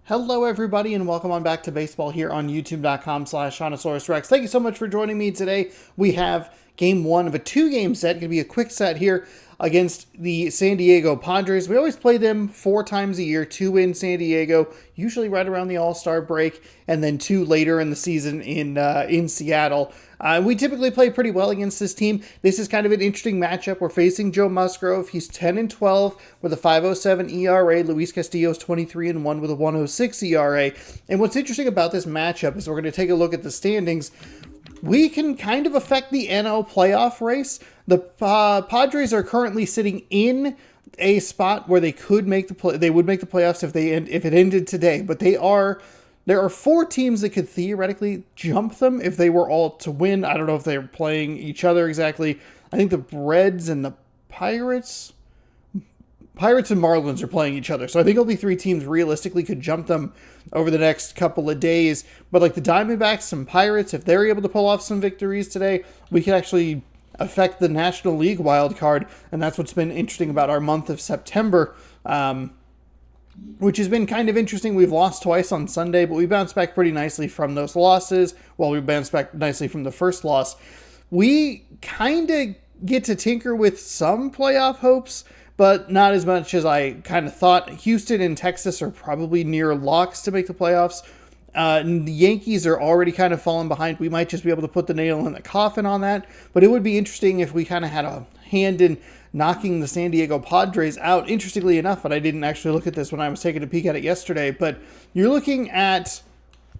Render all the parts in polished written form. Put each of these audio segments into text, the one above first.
Hello, everybody, and welcome on back to baseball here on youtube.com/Shaunosaurus Rex. Thank you so much for joining me today. We have game one of a two-game set. Going to be a quick set here against the San Diego Padres. We always play them 4 times a year, 2 in San Diego, usually right around the All-Star break, and then 2 later in the season in Seattle. We typically play pretty well against this team. This is kind of an interesting matchup. We're facing Joe Musgrove. He's 10-12 with a 5.07 ERA. Luis Castillo's 23-1 with a 1.06 ERA. And what's interesting about this matchup is we're going to take a look at the standings. We can kind of affect the NL playoff race. The Padres are currently sitting in a spot where they could make they would make the playoffs if it ended today. But there are 4 teams that could theoretically jump them if they were all to win. I don't know if they're playing each other exactly. I think the Reds and the Pirates and Marlins are playing each other. So I think only 3 teams realistically could jump them over the next couple of days. But like the Diamondbacks and Pirates, if they're able to pull off some victories today, we could actually affect the National League wild card. And that's what's been interesting about our month of September. Which has been kind of interesting. We've lost twice on Sunday, but we bounced back pretty nicely from those losses. Well, we bounced back nicely from the first loss. We kind of get to tinker with some playoff hopes, but not as much as I kind of thought. Houston and Texas are probably near locks to make the playoffs. The Yankees are already kind of falling behind. We might just be able to put the nail in the coffin on that, but it would be interesting if we kind of had a hand in knocking the San Diego Padres out. Interestingly enough, but I didn't actually look at this when I was taking a peek at it yesterday, but you're looking at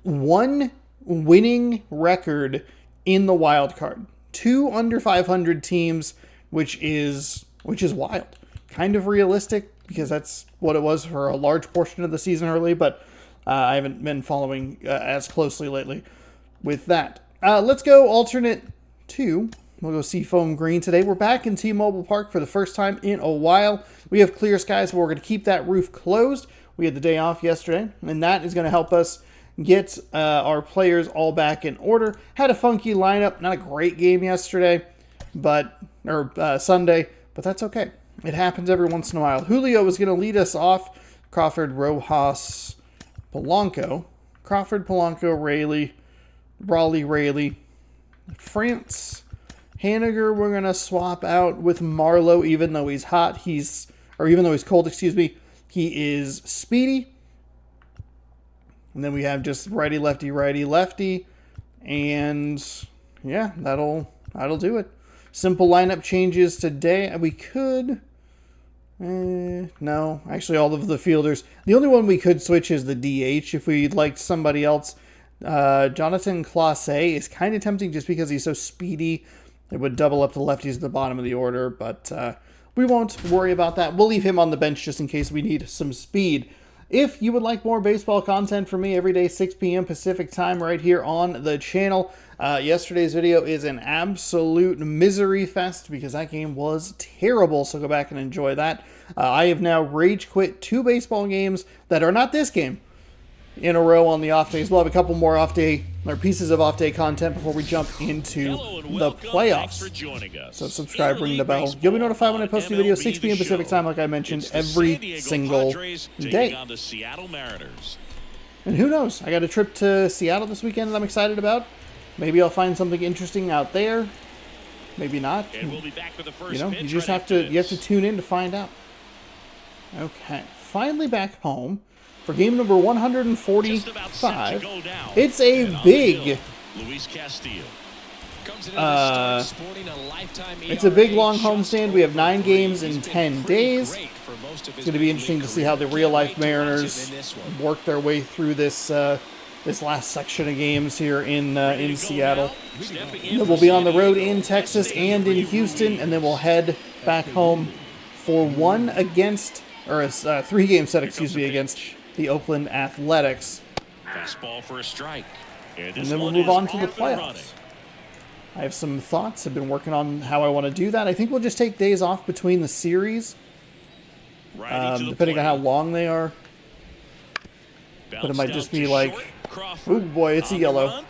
1 winning record in the wild card. 2 under 500 teams, which is wild. Kind of realistic because that's what it was for a large portion of the season early, but I haven't been following as closely lately with that. Let's go alternate 2. We'll go Seafoam Green today. We're back in T-Mobile Park for the first time in a while. We have clear skies, but we're going to keep that roof closed. We had the day off yesterday, and that is going to help us get our players all back in order. Had a funky lineup. Not a great game yesterday, Sunday, but that's okay. It happens every once in a while. Julio is going to lead us off. Crawford, Rojas, Polanco. Crawford, Polanco, Raleigh, France. Haniger, we're going to swap out with Marlowe, even though he's cold, he is speedy. And then we have just righty, lefty. And yeah, that'll do it. Simple lineup changes today. We could, no, actually all of the fielders. The only one we could switch is the DH if we liked somebody else. Jonathan Clase is kind of tempting just because he's so speedy. It would double up the lefties at the bottom of the order, but we won't worry about that. We'll leave him on the bench just in case we need some speed. If you would like more baseball content from me every day, 6 p.m. Pacific time right here on the channel. Yesterday's video is an absolute misery fest because that game was terrible, so go back and enjoy that. I have now rage quit 2 baseball games that are not this game in a row on the off days. We'll have a couple more off day or pieces of off day content before we jump into the playoffs. So subscribe, ring the bell. You'll be notified when I post new videos, 6 p.m. Pacific time, like I mentioned, every single day. And who knows? I got a trip to Seattle this weekend that I'm excited about. Maybe I'll find something interesting out there. Maybe not. You just have to tune in to find out. Okay, finally back home for game number 145. It's a big it's a big long homestand. We have 9 games in 10 days. It's going to be interesting to see how the real-life Mariners work their way through this last section of games here in Seattle. Then we'll be on the road in Texas and in Houston, and then we'll head back home for a 3-game set, against the Oakland Athletics. Fastball for a strike. And then we'll move on to the playoffs. I have some thoughts. I've been working on how I want to do that. I think we'll just take days off between the series, depending on how long they are. But it might just be like, oh boy, it's a yellow.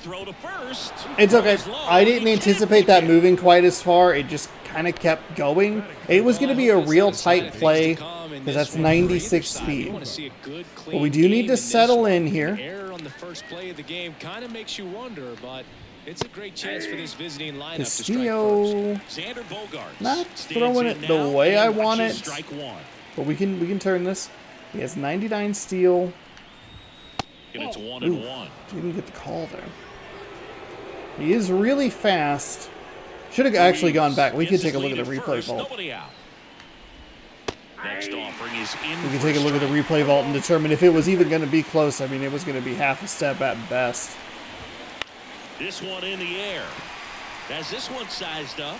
It's okay. I didn't anticipate that moving quite as far. It just kind of kept going. It was going to be a real tight play because that's 96 speed. But we do need to settle in here. Error on the first play of the game kind of makes you wonder, but it's a great chance for this visiting lineup to Castillo, strike first. not throwing it the way I want it, but we can turn this. He has 99 steal. It's 1-1. Didn't get the call there. He is really fast. Should have actually gone back. We could take a look at the replay vault. Next offering is in. We can take a look at the replay vault and determine if it was even going to be close. I mean, it was going to be half a step at best. This one in the air. Has this one sized up?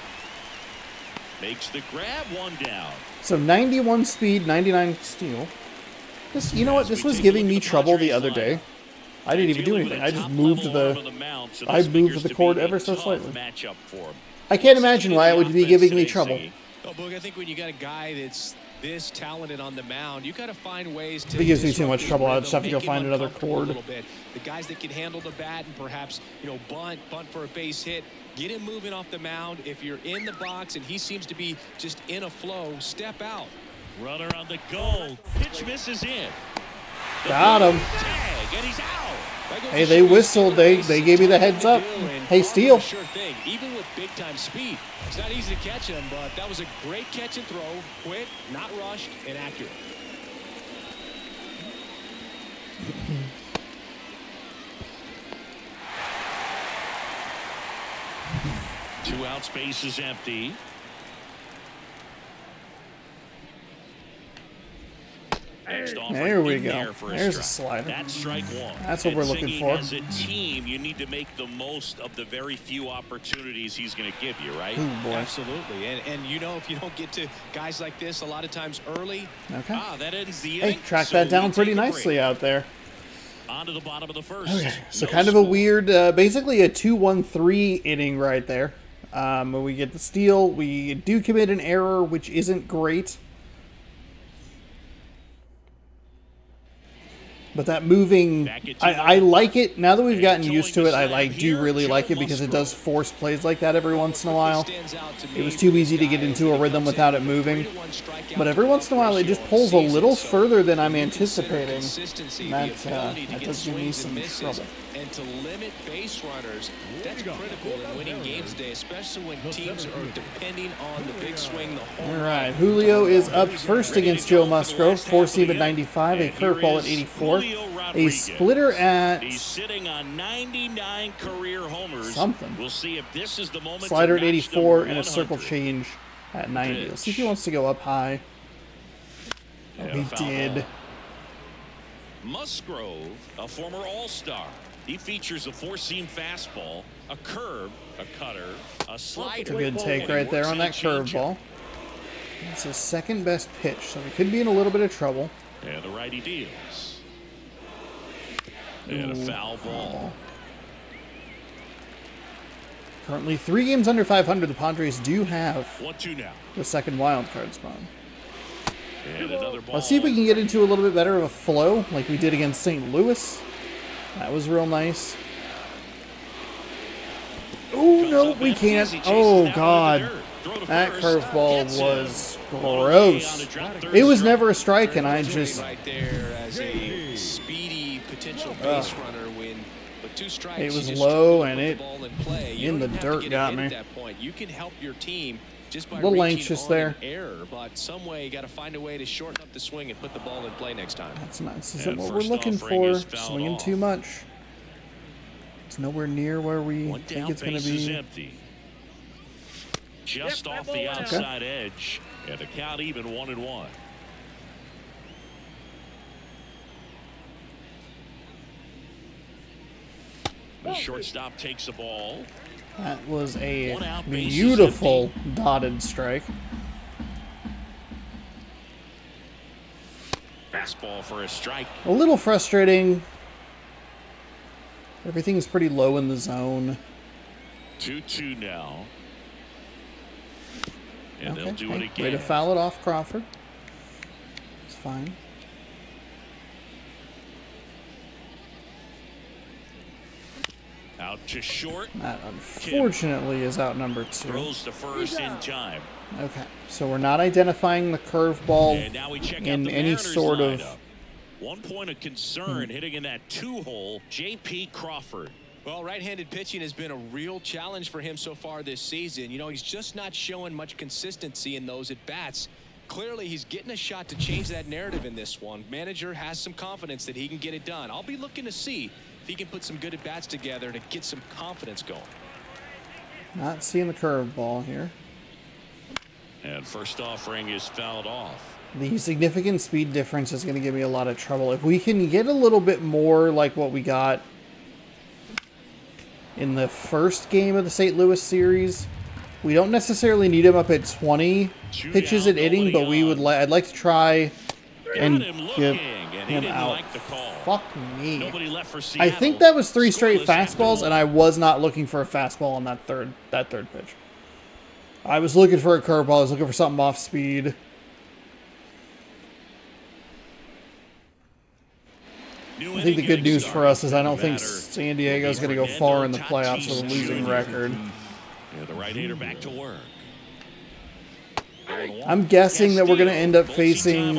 Makes the grab, one down. So 91 speed, 99 steal. This, you know what? This was giving me trouble the other day. I didn't even do anything. I just moved the cord ever so slightly. I can't imagine why it would be giving me trouble. Oh, Boog, I think when you got a guy that's this talented on the mound, you got to find ways to. If it gives me too much trouble, I'll just have to go find another cord. The guys that can handle the bat and perhaps bunt for a base hit, get him moving off the mound. If you're in the box and he seems to be just in a flow, step out. Runner on the goal. Pitch misses in. Got him. Tag, and he's out. Hey, they whistled. They gave me the heads up. Hey, steal. Sure thing. Even with big time speed, it's not easy to catch him, but that was a great catch and throw. Quick, not rushed, and accurate. Two out, space is empty. There we go. There's a slider. That's strike one. That's what we're looking for. As a team, you need to make the most of the very few opportunities he's going to give you, right? Ooh, boy. Absolutely. And if you don't get to guys like this a lot of times early. Okay. That ends the Hey, inning. tracked So that down we pretty take a nicely break. out there. On to the bottom of the first. Okay, so No kind of a score. weird, basically a 2-1-3 inning right there. We get the steal. We do commit an error, which isn't great. But that moving, I like it. Now that we've gotten used to it, I do really like it because it does force plays like that every once in a while. It was too easy to get into a rhythm without it moving. But every once in a while, it just pulls a little further than I'm anticipating. And that does give me some trouble. And to limit base runners, that's critical in winning games today, especially when teams are depending on the big swing. The home All right, Julio is up first against Joe Musgrove. Four-seam at 95, a curveball at 84, a splitter at He's sitting on 99 career homers. something. We'll see if this is the moment. Slider at to match 84 number and a circle 100. change at 90. Let's see if he wants to go up high. Oh, And he a foul did. ball. Musgrove, a former All-Star. He features a four-seam fastball, a curve, a cutter, a slider. It's a good take right there on that curveball. It's his second best pitch, so he could be in a little bit of trouble. And the righty deals. And a foul ball. Currently 3 games under 500. The Padres do have 1-2 now. the second wild card spot. And another ball. Let's see if we can get into a little bit better of a flow like we did against St. Louis. That was real nice. Oh, no, we can't. Oh, God. That curveball was gross. It was never a strike, and I just... right there as a speedy potential base runner when with 2 strikes. It was you just low, struggle to and put the it ball in play. You in don't the have to dirt get got ahead me. at that point. You can help your team just by A little reaching anxious on there. an error, but some way you got to find a way to shorten up the swing and put the ball in play next time. That's nice. This And isn't what we're first looking offering for. is fouled Swinging off. too much. It's nowhere near where we One think down, it's going to base is be. empty. Just off the outside edge. And the count even 1-1. The shortstop takes the ball. That was a One out, base is beautiful dotted strike. Fastball for a strike. A little frustrating. Everything's pretty low in the zone. 2-2 now. And they'll Okay, do it hey, again. way to foul it off Crawford. It's fine. Out to short. That, unfortunately, is out number 2. Throws the first in time. Okay, so we're not identifying the curveball And now we check out in the any Mariners sort lineup. of... 1 point of concern hitting in that 2-hole, J.P. Crawford. Well, right-handed pitching has been a real challenge for him so far this season. You know, he's just not showing much consistency in those at-bats. Clearly, he's getting a shot to change that narrative in this one. Manager has some confidence that he can get it done. I'll be looking to see if he can put some good at-bats together to get some confidence going. Not seeing the curveball here. And first offering is fouled off. The significant speed difference is going to give me a lot of trouble. If we can get a little bit more like what we got in the first game of the St. Louis series, we don't necessarily need him up at 20 pitches an inning, but I'd like to try and get him out. Fuck me. I think that was 3 straight fastballs, and I was not looking for a fastball on that third pitch. I was looking for a curveball. I was looking for something off speed. I think the good news for us is I don't think San Diego is going to go far in the playoffs with a losing record. The right-hander back to work. I'm guessing that we're going to end up facing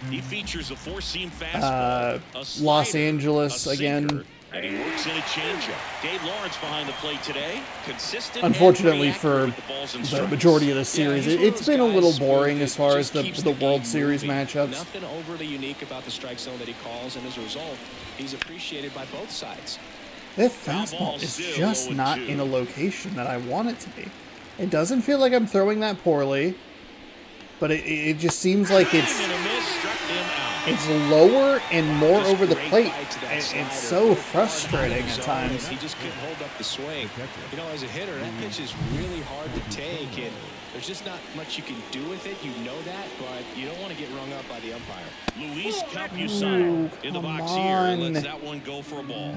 He features a 4-seam fastball, Los Angeles again. And he works in a changeup. Dave Lawrence behind the plate today. Consistent. Unfortunately for the majority of the series, it's been a little boring as far as the World Series matchups. Nothing overly unique about the strike zone that he calls, and as a result, he's appreciated by both sides. That fastball is just not in a location that I want it to be. It doesn't feel like I'm throwing that poorly, but it just seems like it's lower and more over the plate. It's so frustrating at times. He just couldn't hold up the swing. You know, as a hitter, that pitch is really hard to take, and there's just not much you can do with it. You know that, but you don't want to get rung up by the umpire. Luis Campusano in the box here lets that one go for a ball.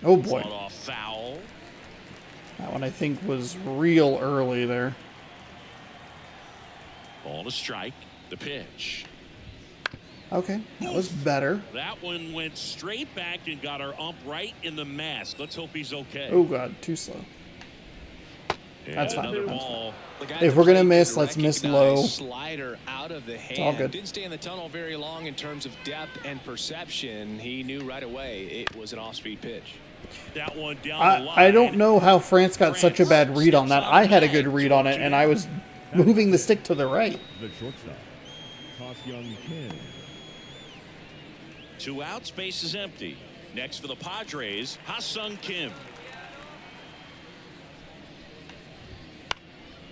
Oh boy. Off foul. That one I think was real early there. Ball to strike. The pitch. Okay, that was better. That one went straight back and got our ump right in the mask. Let's hope he's okay. Oh god, too slow. That's fine. If we're gonna miss, let's miss low. Slider out of the hand. It's all good. Didn't stay in the tunnel very long in terms of depth and perception. He knew right away it was an off-speed pitch. That one down the line. I don't know how France got such a bad read on that. I had a good read on it, and I was moving the stick to the right. The shortstop, Ha-Seong Kim. 2 outs, base is empty. Next for the Padres, Ha-Seong Kim.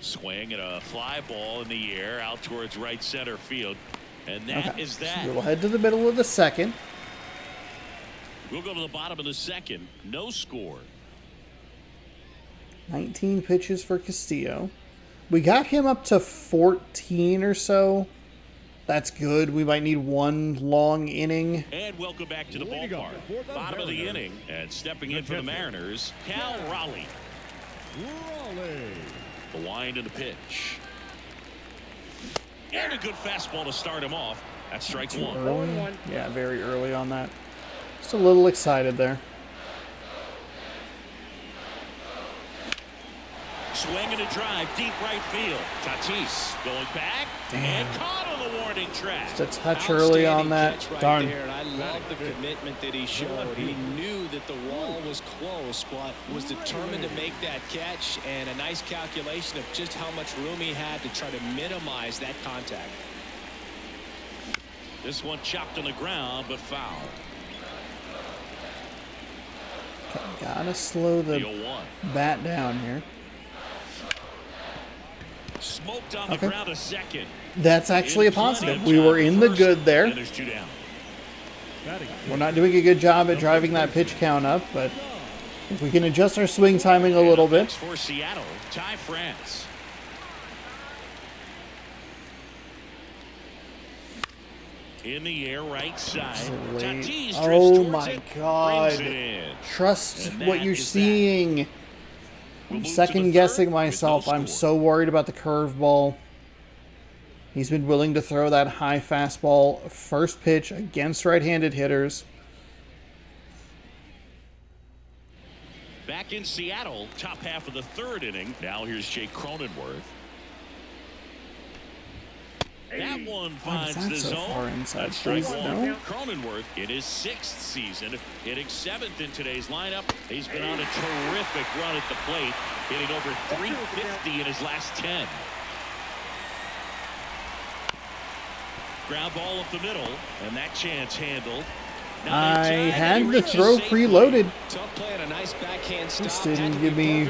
Swing at a fly ball in the air out towards right center field. And that is that. So we'll head to the middle of the second. We'll go to the bottom of the second. No score. 19 pitches for Castillo. We got him up to 14 or so. That's good. We might need one long inning. And welcome back to the ballpark. Bottom of the inning. And stepping in for the Mariners, Cal Raleigh. The wind and the pitch. And a good fastball to start him off. That's strike one. Early? Yeah, very early on that. Just a little excited there. Swing and a drive, deep right field. Tatis going back. Damn. And caught on the warning track. Just a touch early on that. Right Darn. there, and I love the commitment that he showed. He knew that the wall was close, but was determined to make that catch, and a nice calculation of just how much room he had to try to minimize that contact. This one chopped on the ground, but foul. Gotta slow the 0-1. bat down here. Smoked on the ground a second. That's actually a positive. We were in the good there. And there's 2 down. We're not doing a good job at driving that pitch count up, but if we can adjust our swing timing a little bit. For Seattle, Ty France. In the air, right side. Tatis Oh my brings God. it in. Trust And what that you're is seeing. We'll I'm move to second the guessing third myself. with no I'm score. so worried about the curveball. He's been willing to throw that high fastball first pitch against right-handed hitters. Back in Seattle, top half of the third inning. Now here's Jake Cronenworth. That one finds the so zone. far inside? That's strike Please, one. no? Cronenworth in his 6th season, hitting 7th in today's lineup. He's been on a terrific run at the plate, hitting over 350 in his last 10. Ground ball up the middle, and that chance handled. I had the throw preloaded. Tough play and a nice backhand stop. Just didn't give me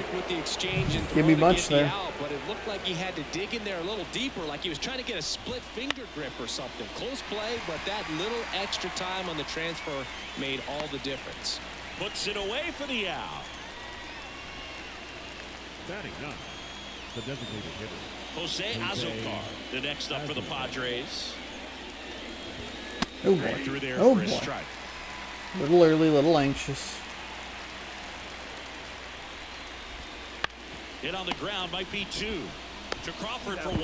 much there. But it looked like he had to dig in there a little deeper, like he was trying to get a split finger grip or something. Close play, but that little extra time on the transfer made all the difference. Puts it away for the out. Batting ninth, the designated hitter, Jose Azocar, the next up for the Padres. Oh Right boy. through there Oh for a boy. strike. Little early, little anxious. Hit on the ground, might be 2. To Crawford for 1.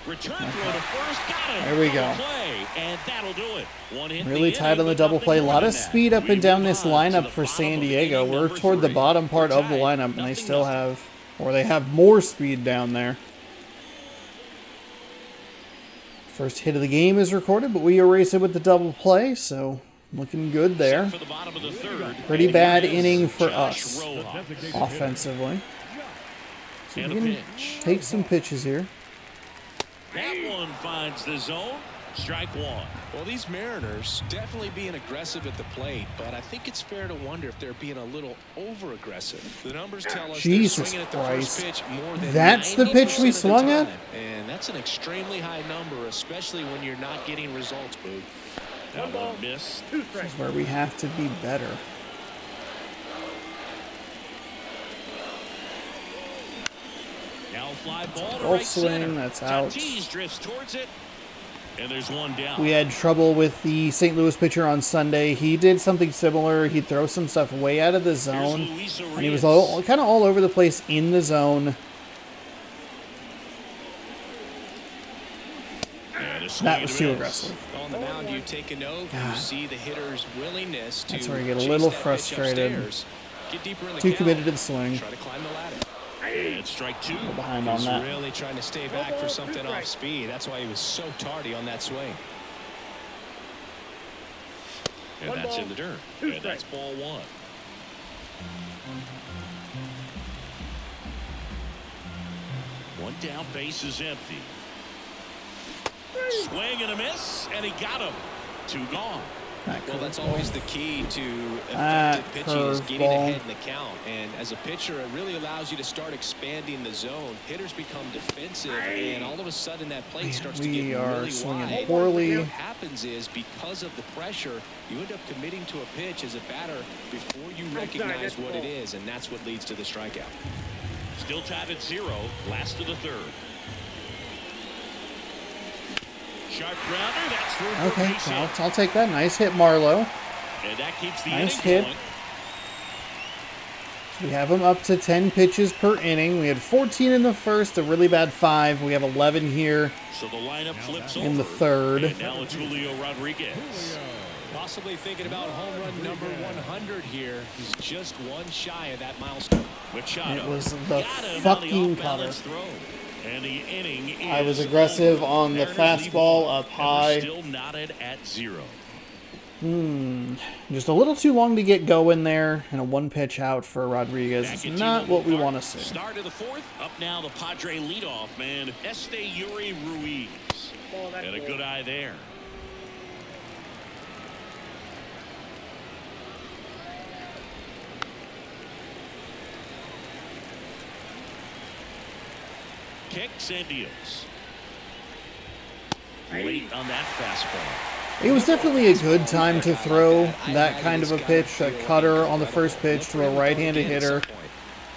Return throw to first, got him. There we Double go. Play, and that'll do it. One hit in Really the tight inning, on the but double nothing play. A more lot than of that. speed up We and down move this on to lineup the for bottom San of the Diego. inning, We're number toward the 3. bottom part We're of the tied. lineup, and they Nothing, still nothing. have, or they have more speed down there. First hit of the game is recorded, but we erase it with the double play, so looking good there. Set for the bottom of the third. Pretty And bad here is inning for Josh us Rojas. offensively. So And we a can pitch. take some pitches here. That one finds the zone. Strike 1. Well, these Mariners definitely being aggressive at the plate, but I think it's fair to wonder if they're being a little over-aggressive. The numbers tell us Jesus they're swinging at the Christ. first pitch more than That's the pitch we 90% of the swung at? time. And that's an extremely high number, especially when you're not getting results, Boog. That one missed. This is where we have to be better. Now fly ball to golf right swing, center. that's out. Tatis drifts towards it, and there's one down. We had trouble with the St. Louis pitcher on Sunday. He did something similar. He'd throw some stuff way out of the zone, Luis and he was Arias. kind of all over the place in the zone. And a swing That and was a too miss. aggressive. On the mound, you take a note. God. You see the hitter's willingness to That's where you get a chase little that pitch frustrated. upstairs, get deeper in the Too count, committed to the swing. try to climb the ladder. And strike 2. Behind on He's that. really trying to stay back for something off speed. That's why he was so tardy on that swing. And that's in the dirt. And that's ball 1. One down, base is empty. Swing and a miss, and he got him. 2 gone. Well, that's always the key to Ah, effective pitching is getting curveball. ahead in the count. And as a pitcher, it really allows you to start expanding the zone. Hitters become defensive, and all of a sudden that plate starts to we get are really swinging wide. poorly. What happens is because of the pressure, you end up committing to a pitch as a batter before you recognize what it is, and that's what leads to the strikeout. Still tied at 0. Last of the third. Sharp grounder. That's through for Okay, base hit. I'll take that. Nice hit, Marlowe. And that keeps the Nice inning hit. going. So we have him up to 10 pitches per inning. We had 14 in the first, a really bad 5. We have 11 here. So the lineup flips In the over. third. And now it's Julio Rodriguez. Possibly thinking about home run number 100 here. He's just one shy of that milestone. Machado It was the got him on fucking the off-balance throw. And the inning I was is aggressive over. on the Mariners lead fastball one, up and high. we're still knotted at 0. Just a little too long to get going there, and a 1-pitch out for Rodriguez Back is at not T-Mobile what we Park. want to see. Start of the 4th. Up now the Padre leadoff man, Yuri Ruiz. And a good eye there. Kicks and deals. Late on that fastball. It was definitely a good time to throw that kind of a pitch, a cutter on the first pitch to a right-handed hitter.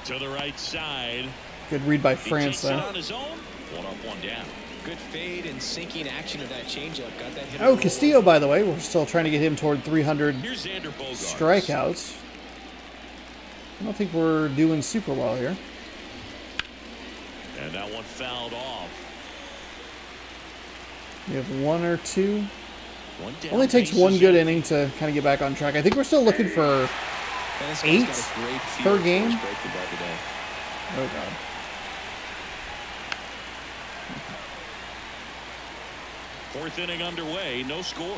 To the right side. Good read by He France takes it there. on his own. 1 up, 1 down. Good fade and sinking action of that changeup. Got that hit. Oh, Castillo, by the way, we're still trying to get him toward 300 Here's Xander Bogaerts. strikeouts. I don't think we're doing super well here. And that one fouled off. We have one or two. One down, Only takes bases one good empty. inning to kind of get back on track. I think we're still looking for And this guy's 8 got a great feel per for game. his breaking ball today. Oh god. Fourth inning underway, no score.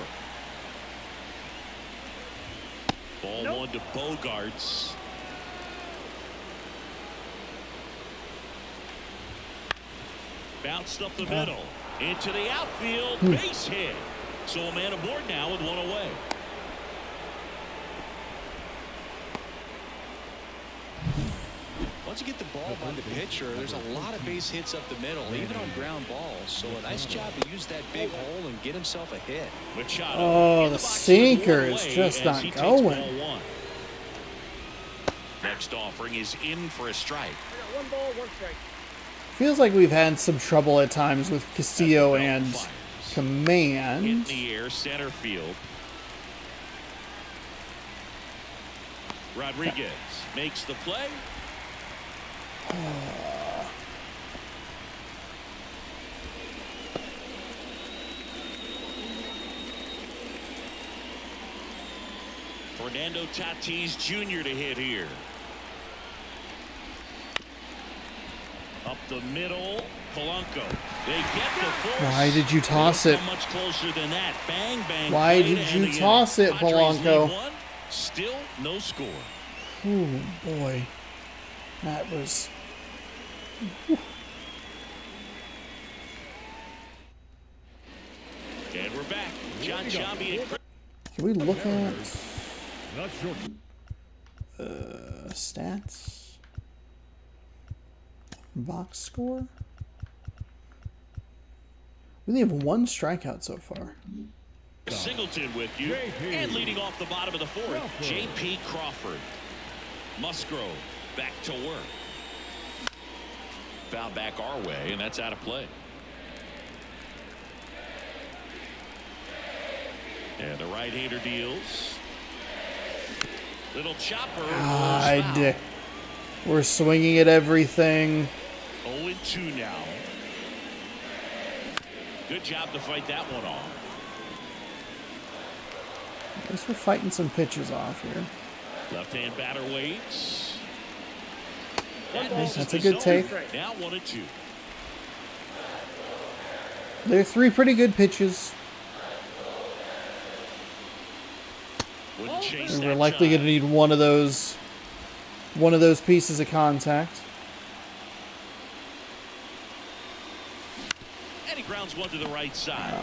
Ball one to Bogarts. Bounced up the middle. Into the outfield. Base hit. So a man aboard now with one away. Once you get the ball by the pitcher, there's a lot of base hits up the middle, even on ground balls. So a nice job to use that big hole and get himself a hit. Machado Oh, in the box with sinker one is away just as not he takes going. ball one. Next offering is in for a strike. One ball, one strike. Feels like we've had some trouble at times with Castillo and Hit in Command. the air, center field. Rodriguez makes the play. Fernando Tatis Jr. to hit here. Up the middle, Polanco. They get the force. Why did you toss They it? don't come much closer than that. Bang, bang. Why play did to you end the toss inning. it, Padres Polanco? lead one, still no score. Oh boy. That was... And we're back. John Sciambi and Chris. Can we look at Not short. stats? Box score? We only have one strikeout so far. Singleton with you. And leading off the bottom of the fourth, J.P. Crawford. Musgrove back to work. Foul back our way, and that's out of play. And the right-hander deals. Little chopper. God. We're swinging at everything. 0-2 now. Good job to fight that one off. I guess we're fighting some pitches off here. Left-hand batter waits. That's a good take. Now 1-2. They're 3 pretty good pitches. Wouldn't chase And that we're likely time. going to need one of those pieces of contact. And he grounds one to the right side.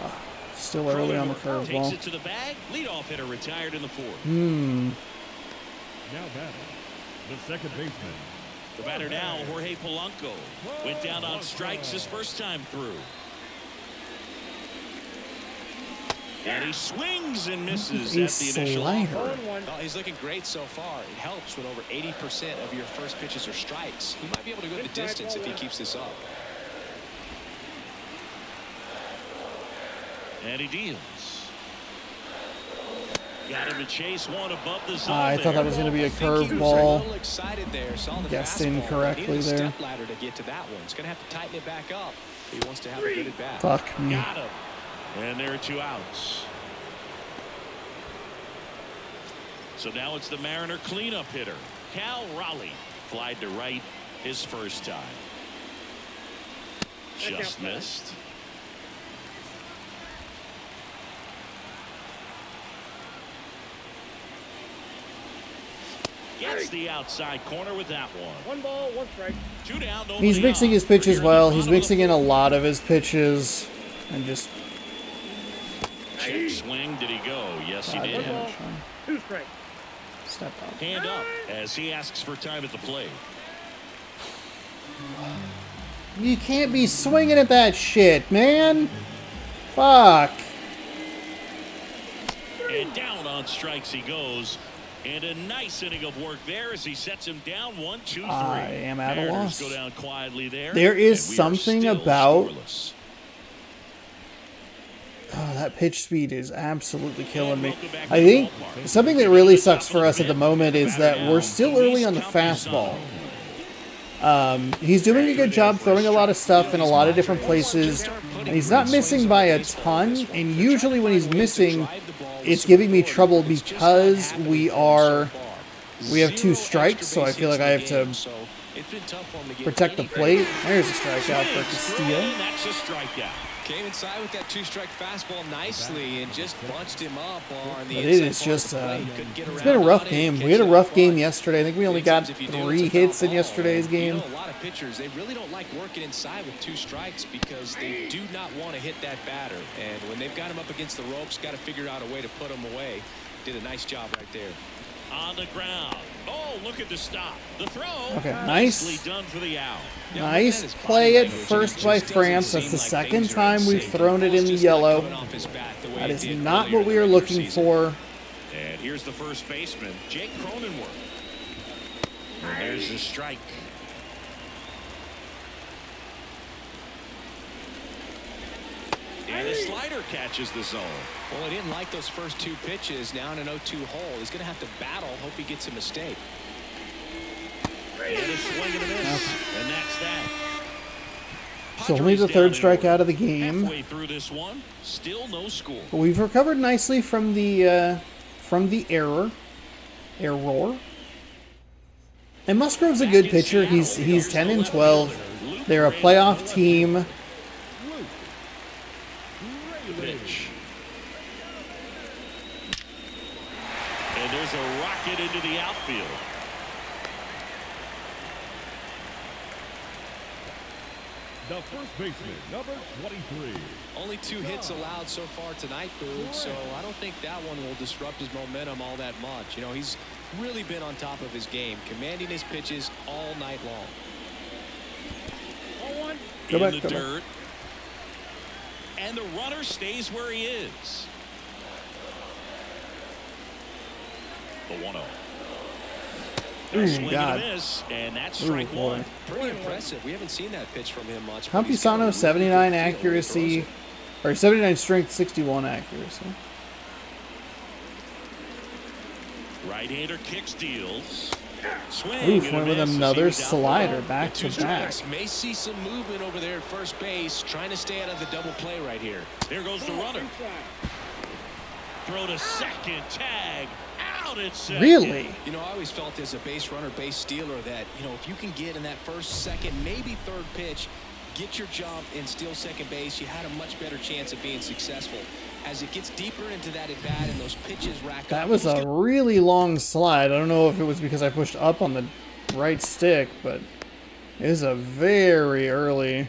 Still early on the Takes curveball. it to the bag. Leadoff hitter retired in the fourth. Now batting, the second baseman. The batter now, Jorge Polanco. Went down on strikes his first time through. And he swings and misses A at the initial slider. offer. Well, he's looking great so far. It helps when over 80% of your first pitches are strikes. He might be able to go the distance if he keeps this up. And he deals. Got him to chase one above the zone. I thought that was going to be a I think he was a curveball. little excited there. Saw the Guessed fastball. incorrectly Needed a there. step ladder to get to that one. He's going to have to tighten it back up if he wants to have a good at bat. Fuck me. Got him. And there are 2 outs. So now it's the Mariner cleanup hitter, Cal Raleigh. Flied to right his first time. Just missed. Gets the outside corner with that one. One ball, one strike. 2 down. He's nobody mixing out. his pitches Here well. at the He's bottom of mixing the in a fourth. lot of his pitches. And just... Check swing. Did he go? Yes, he God, did. yeah, Two strike. step up. Hand up as he asks for time at the plate. You can't be swinging at that shit, man. Fuck. And down on strikes he goes. And a nice inning of work there as he sets him down 1-2-3. I am at a Mariners loss. go down quietly there. There is and we are something still about- scoreless. Oh, that pitch speed is absolutely killing And me. welcome back to I the think ballpark. something that really sucks for us at the moment is that we're still early on the fastball. He's doing a good job throwing a lot of stuff in a lot of different places. pretty And he's great not swings missing on by the a baseball ton, in this one. and They're usually trying to when he's find ways to missing, drive the ball with it's some giving me authority. trouble It's just not because happening we for him so are far. we have 2 Zero strikes, extra so I base feel hits like I in have the to game, so it's been tough for him to get protect the any plate. There's a strikeout for Castillo. And that's a strikeout. Came inside with that 2-strike fastball nicely and just bunched him up on the But it inside is part just of the plate. Couldn't get it's been a around rough on it, game. catch We had a it up rough game front. yesterday. I think we only Many got times if you do, 3 it's a foul hits in ball. yesterday's And, game. You know, a lot of pitchers, they really don't like working inside with 2 strikes because they do not want to hit that batter. And when they've got him up against the ropes, got to figure out a way to put him away. Did a nice job right there. On the ground. Oh, look at the stop. The throw. Okay, Nicely nice. done for the out. Yeah, Nice looking at his play body at language, first it by just doesn't France. That's seem the like second things are in time we've sync. thrown it in the Ball's just not yellow. coming off his bat the way That it is did not earlier what in we the are regular looking season. for. And here's the first baseman, Jake Cronenworth. And there's the strike. And a slider catches the zone. Well, he didn't like those first 2 pitches. Now in an 0-2 hole, he's going to have to battle. Hope he gets a mistake. And a swing and a miss. And that's that. So only the Padres 3rd down in strikeout of the game. halfway through this one, still no score. But we've recovered nicely from the error. And Musgrove's a good pitcher. He's 10-12. They're a playoff team. The pitch. And there's a rocket into the outfield. The first baseman, number 23. Only 2 hits allowed so far tonight, Boog, so I don't think that one will disrupt his momentum all that much. You know, he's really been on top of his game, commanding his pitches all night long. Go In back, the go back. dirt. And the runner stays where he is. The 1-0. Swing God. and a miss, and that's strike boy. 1. Pretty impressive. We haven't seen that pitch from him much. Campusano, 79 accuracy, or 79 strength, 61 accuracy. Right-hander kick steals. Swing Oof, and a went with miss as he another was down slider low. back The to 2 back. strikes may see some movement over there at first base, trying to stay out of the double play right here. There goes the runner. Throw to second, tag, out at second. Really? You know, I always felt as a base runner, base stealer that, you know, if you can get in that first, second, maybe 3rd pitch, get your jump and steal second base, you had a much better chance of being successful. As it gets deeper into that at bat and those pitches rack up. That was a really long slide. I don't know if it was because I pushed up on the right stick, but it was a very early.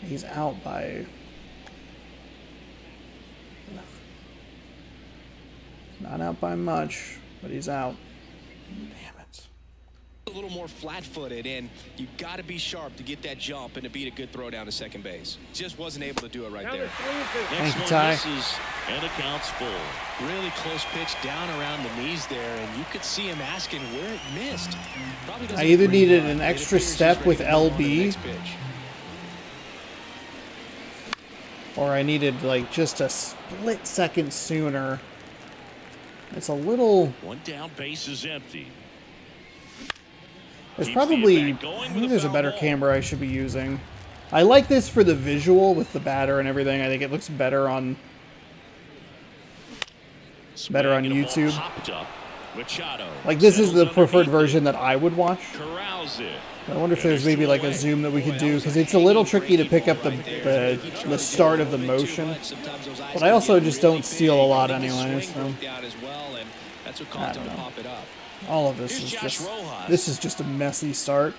He's out by. Not out by much, but he's out. Damn it. A little more flat-footed, and you got to be sharp to get that jump and to beat a good throw down to second base. Just wasn't able to do it right there. Next Thank you, one Ty. misses, and it counts full. Really close pitch down around the knees there, and you could see him asking where it missed. Probably doesn't I either agree, needed but an it extra appears he's step ready with to move on to the LB. next pitch. Or I needed like just a split second sooner. It's a little. One down, base is empty. There's Keeps the probably. at-bat going I with think a there's a foul better ball. camera I should be using. I like this for the visual with the batter and everything. I think it looks better on. Better on Swing and a ball YouTube. popped up. Machado Like this is the settles preferred underneath it, version that I would watch. corrals it. I wonder if And there's they're maybe still like a away. zoom that we Boy, could that do was because a it's a little hanging tricky to breaking pick up ball the right there. He tried the to start go of the a little bit too motion. much. Sometimes those eyes But I can also get just really don't steal a big. lot I think his anyway, swing so. broke down as well, and that's what caused him to don't know. pop it up. All of this Here's is Josh just. Rojas. This is just a messy start.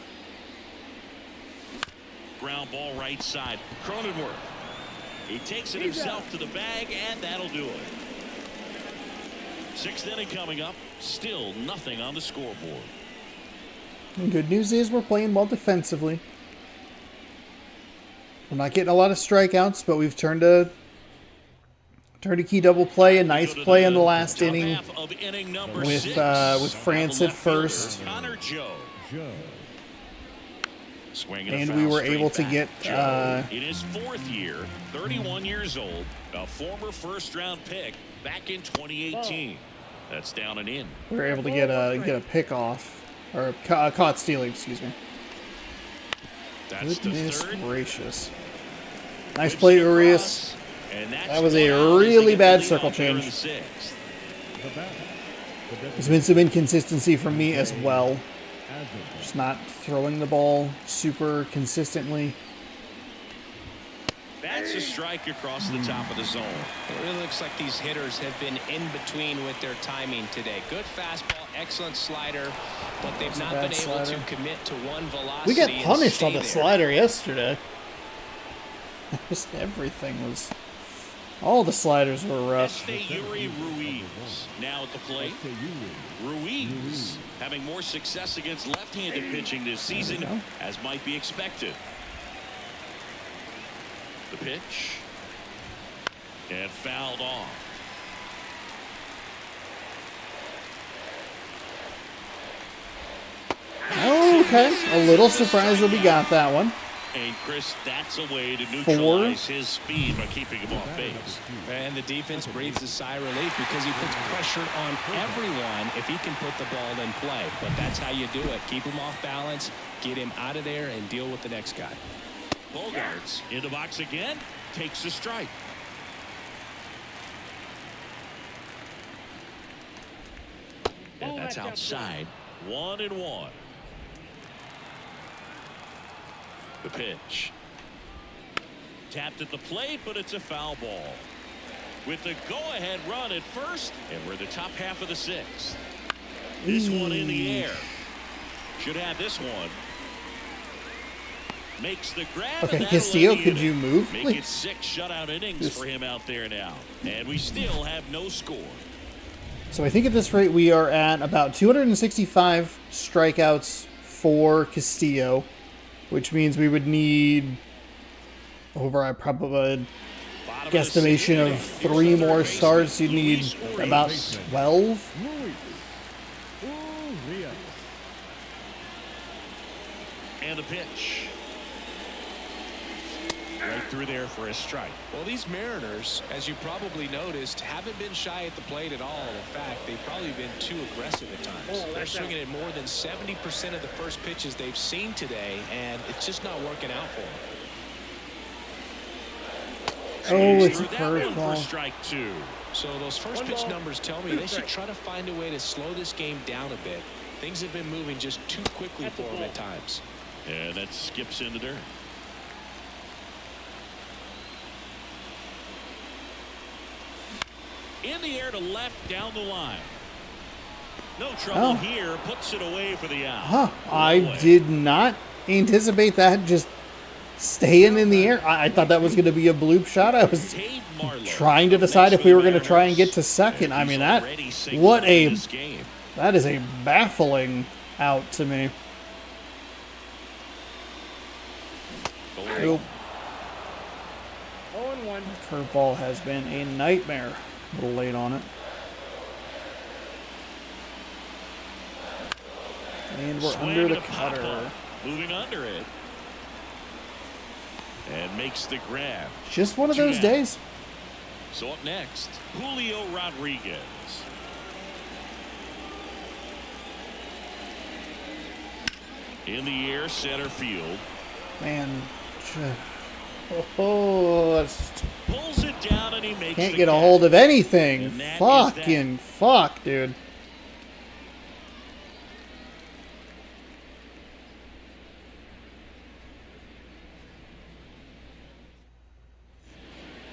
Ground ball right side. Cronenworth. He takes it himself to the bag, and that'll do it. 6th inning coming up. Still nothing on the scoreboard. And good news is we're playing well defensively. We're not getting a lot of strikeouts, but we've turned a key double play, a nice Go to play in the last top inning half of inning number with 6. France The at left fielder, first. Connor Joe. Joe. Swinging a And foul we were straight able to back. get, Joe, in his 4th year, 31 years old, a former first-round pick back in 2018. That's down and in. We were able to get a pick off or caught stealing, excuse me. That's the Goodness third. gracious. Nice Whips play, it Urias. across, and that's That was a one out as they really get the bad lead circle off here in change. the sixth. The batter, the There's been some inconsistency from me as designated well. as Just not throwing the ball super consistently. That's a strike across the top of the zone. It really looks like these hitters have been in between with their timing today. Good fastball, excellent slider, but they've not bad been able slider. to commit to one velocity. We got and punished stay on the there. slider yesterday. Just everything was... All the sliders were rough. Yuri Ruiz now at the plate. Ruiz having more success against left-handed pitching this season, as might be expected. The pitch. And fouled off. Okay, a little surprised that we got that one. And Chris, that's a way to neutralize his speed by keeping him off base. And the defense breathes a sigh of relief because he puts pressure on everyone if he can put the ball in play. But that's how you do it. Keep him off balance, get him out of there, and deal with the next guy. Bogarts in the box again, takes a strike. And that's outside. 1-1. The pitch. Tapped at the plate, but it's a foul ball. With the go-ahead run at first, and we're the top half of the sixth. This one in the air. Should have this one. Makes the grab. Okay, and Castillo, that'll could end you move, Make please? it 6 shutout innings for him out there now. And we still have no score. So I think at this rate we are at about 265 strikeouts for Castillo, which means we would need over a probably guesstimation of 3 more starts. You'd need about 12. And the pitch. Right through there for a strike. Well, these Mariners, as you probably noticed, haven't been shy at the plate at all. In fact, they've probably been too aggressive at times. They're swinging at more than 70% of the first pitches they've seen today, and it's just not working out for them. Oh, it's a Threw that one for curveball. strike 2. So those first pitch numbers tell me they should try to find a way to slow this game down a bit. Things have been moving just too quickly for them at times. And that skips into dirt. In the air to left down the line. No trouble here. Puts it away for the out. Huh. I did not anticipate that just staying in the air. I thought that was going to be a bloop shot. I was trying to decide if we were going to try and get to second. I mean, that is a baffling out to me. Nope. 0-1. Curveball has been a nightmare. A little late on it. And we're under the cutter. Moving under it. And makes the grab. Just one of those days. So up next, Julio Rodriguez. In the air, center field. Man. Oh, Pulls it down and he makes can't the get a catch. hold of anything. And that is Fucking fuck, dude.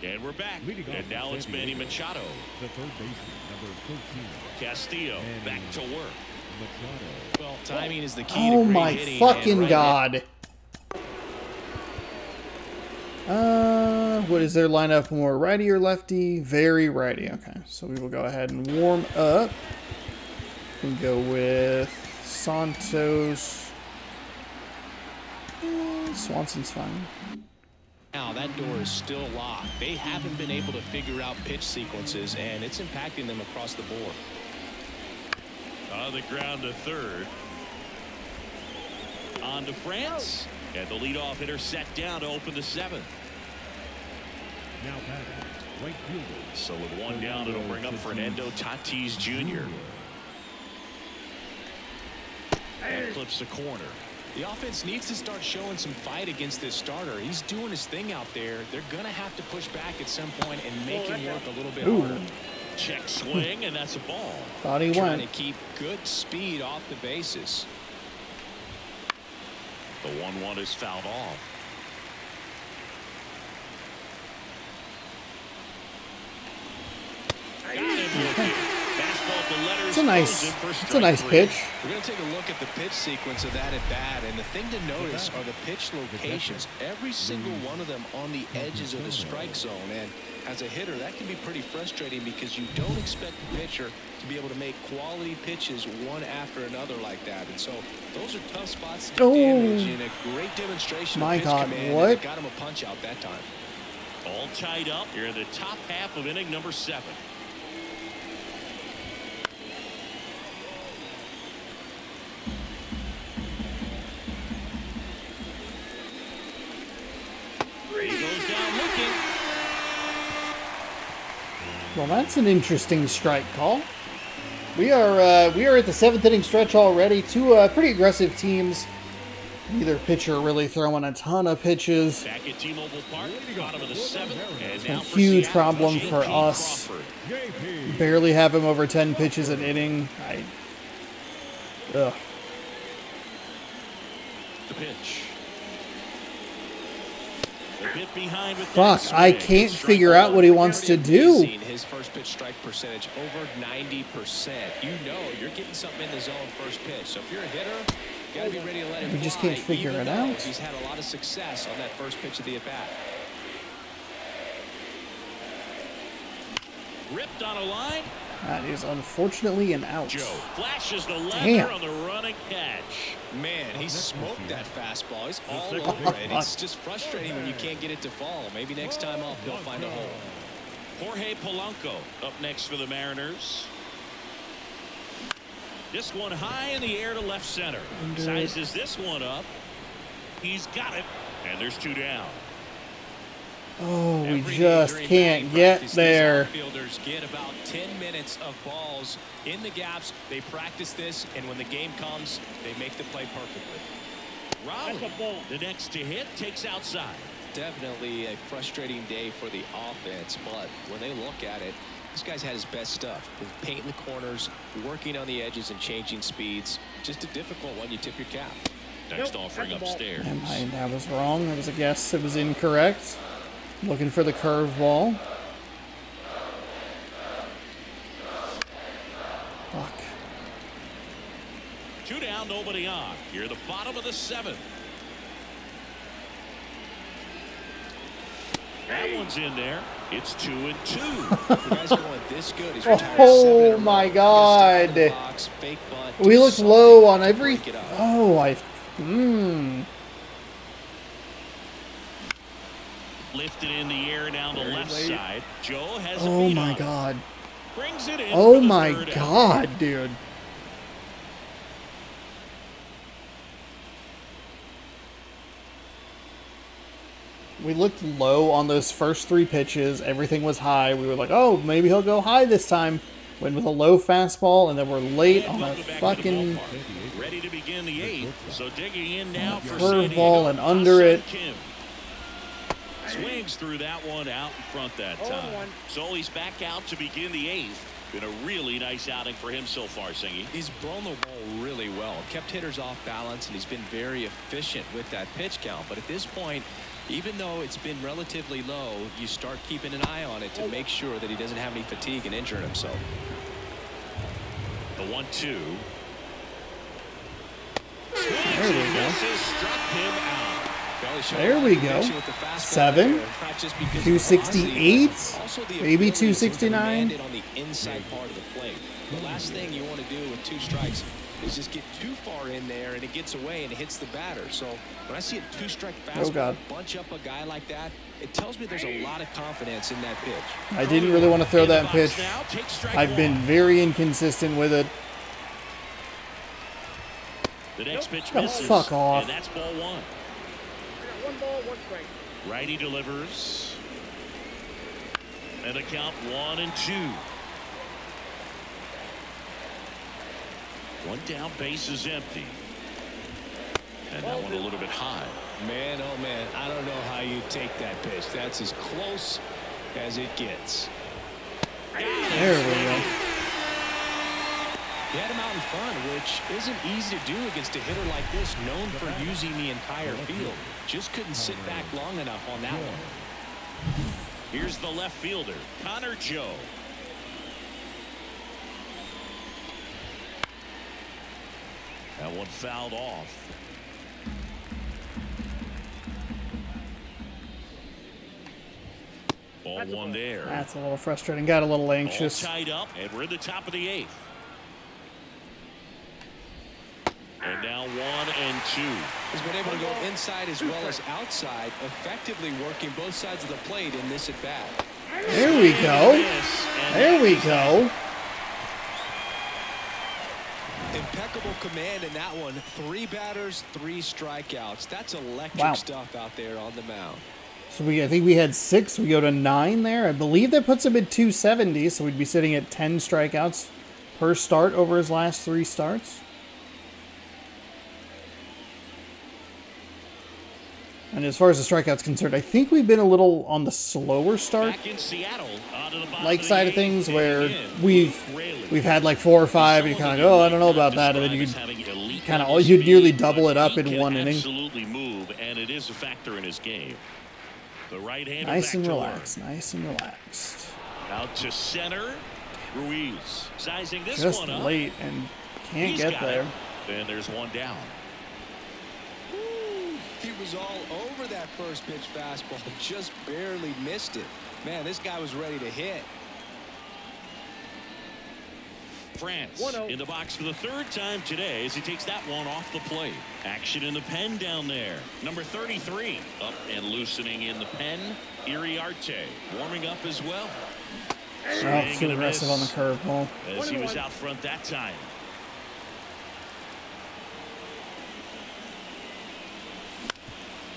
And we're back. Leading off And now it's San Manny Diego, Machado. The third baseman, number 13. Castillo back to work. Machado. Well, timing is the key Oh to great my hitting, fucking and right god. What is their lineup? More righty or lefty? Very righty. Okay, so we will go ahead and warm up. We go with Santos. Swanson's fine. now that door is still locked. They haven't been able to figure out pitch sequences, and it's impacting them across the board. On the ground to third. On to France. And the leadoff hitter set down to open the seventh. Now batting, right fielder. So with one down, it'll bring up Fernando Tatis Jr. And clips the corner. The offense needs to start showing some fight against this starter. He's doing his thing out there. They're going to have to push back at some point and make him work a little bit harder. Check swing, and that's a ball. Thought he Trying went. to keep good speed off the bases. The 1-1 is fouled off. Got him looking. Fastball to letters. It's a nice pitch. We're going to take a look at the pitch sequence of that at bat, and the thing to notice are the pitch locations. Every single one of them on the edges of the strike zone, and as a hitter, that can be pretty frustrating because you don't expect the pitcher to be able to make quality pitches one after another like that, and so those are tough spots to damage, and a great demonstration of pitch command. What? And got him a punch out that time. All tied up here in the top half of inning number 7. He goes down looking. Well, that's an interesting strike call. We are at the 7th inning stretch already. Two pretty aggressive teams. Neither pitcher really throwing a ton of pitches. Back at T-Mobile Park, bottom of the 7th. And A now for huge Seattle, problem J.P. for us. Crawford. Barely have him over 10 pitches an inning. Ugh. The pitch. A bit behind with Fuck, that I swing. can't Strike figure out one. what he wants to do. Amazing, his first pitch strike percentage over 90%. You know you're getting something in the zone first pitch. So if you're a hitter, you got to be ready to let it We fly. just can't figure even it though out. He's had a lot of success on that first pitch of the at-bat. Ripped on a line. That is unfortunately an out. Joe flashes the leather Damn. on the running catch. Man, he smoked that fastball. He's all over it. It's just frustrating when you can't get it to fall. Maybe next time up he'll find a hole. Jorge Polanco up next for the Mariners. This one high in the air to left center. Sizes this one up. He's got it. And there's 2 down. Oh, we Every day just during can't batting get practice, there. These outfielders get about 10 minutes of balls in the gaps. They practice this, and when the game comes, they make the play perfectly. Raleigh, That's a ball. the next to hit, takes outside. Definitely a frustrating day for the offense, but when they look at it, this guy's had his best stuff. With painting the corners, working on the edges, and changing speeds. Just a difficult one. You tip your cap. Next Nope, offering that's a ball. upstairs. That was wrong. That was a guess. It was incorrect. Looking for the curveball. Fuck. 2 down, nobody on. You're the bottom of the 7th. That one's in there. It's 2-2. The guy's going this good. He's retired 7 in a Oh row. my Gonna step in the God. box, fake bunt, We do looked something low on to every. break it up. Oh, Lifted in the air down the left late. side. Joe has a Oh beat my on it. God. Brings it in Oh for the my third out. God, dude. We looked low on those first 3 pitches. Everything was high. We were like, oh, maybe he'll go high this time. Went with a low fastball, and then we're late on a Welcome back to the fucking ballpark. Ready to begin the 8th. So digging in now for curveball San Diego, and under it. Kim. Swings through that one out in front that time. 0-1. So he's back out to begin the 8th. Been a really nice outing for him so far, Singy. He's blown the ball really well. Kept hitters off balance, and he's been very efficient with that pitch count. But at this point, even though it's been relatively low, you start keeping an eye on it to make sure that he doesn't have any fatigue and injuring himself. The 1-2. There we go. Misses, struck him out. Well, he showed There a lot we of go. conviction with the fastball 7, there, not just because of 268, velocity, but also the maybe ability to 269. command it on the inside part of the plate. The last thing you want to do with 2 strikes is just get too far in there and it gets away and it hits the batter. So when I see a 2-strike fastball God. bunch up a guy like that, it tells me there's a lot of confidence in that pitch. I didn't really want to throw In the that box pitch. now, takes strike I've been one. very inconsistent with it. The next pitch Oh, misses. fuck off. And that's ball 1. I got 1 ball, 1 strike. Righty delivers. And a count 1-2. 1 down, base is empty. And that one a little bit high. Man, oh man, I don't know how you take that pitch. That's as close as it gets. There we go. He had him out in front, which isn't easy to do against a hitter like this, known for using the entire field. Just couldn't sit back long enough on that one. Here's the left fielder, Connor Joe. That one fouled off. Ball one there. That's a little frustrating. Got a little anxious. All tied up, and we're in the top of the 8th. And now 1 and 2. He's been able to go inside as well as outside, effectively working both sides of the plate in this at bat. There we go. There we go. Impeccable command in that one. 3 batters, 3 strikeouts. That's electric stuff out there on the mound. So I think we had 6. We go to 9 there. I believe that puts him at 270. So we'd be sitting at 10 strikeouts per start over his last 3 starts. And as far as the strikeouts concerned, I think we've been a little on the slower start, Back in Seattle, like side of things, where we've had like 4 or 5, and you kind of go, oh, I don't know about that, and then you kind of you'd nearly double it up in one inning. Absolutely move, and it is a factor in his game. The right-hander Nice and back to relaxed, nice and relaxed. out to center. Ruiz sizing this Just one up. late and can't He's get got there. it. Then there's one down. He was all over that first pitch fastball, just barely missed it. Man, this guy was ready to hit. France 1-0. in the box for the 3rd time today as he takes that one off the plate. Action in the pen down there. Number 33 up and loosening in the pen. Iriarte warming up as well. Oh, too aggressive on the curveball. As he was out front that time.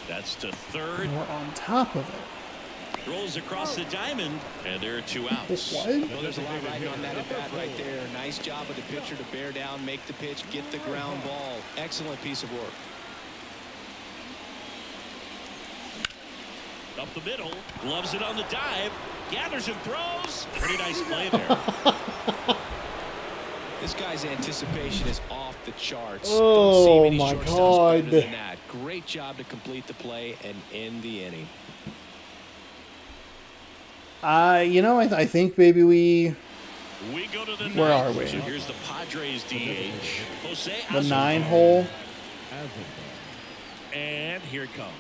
That's to 3rd. We're on top of it. Rolls across the diamond, and there are 2 outs. What? Well, there's a lot riding on that at bat right there. Nice job of the pitcher to bear down, make the pitch, get the ground ball. Excellent piece of work. Up the middle, gloves it on the dive, gathers and throws. Pretty nice play there. This guy's anticipation is off the charts. Oh, Don't see many my shortstops better God. than that. Great job to complete the play and end the inning. You know, I think maybe we go to the Where ninth. are we? So here's the Padres DH. Jose the Azovar. 9 hole. And here it comes.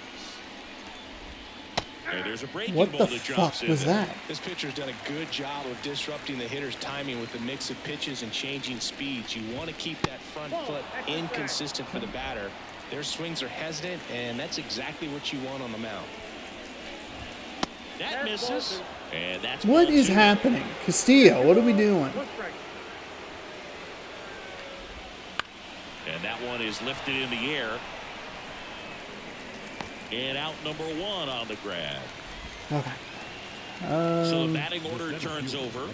And there's a breaking What ball the that drops fuck in was there. that? This pitcher's done a good job of disrupting the hitter's timing with the mix of pitches and changing speeds. You want to keep that front foot inconsistent for the batter. Their swings are hesitant, and that's exactly what you want on the mound. That misses. And that's What ball is 2. happening? Castillo, what are we doing? 1 strike. And that one is lifted in the air. And out number 1 on the grab. Okay. So the batting order turns over.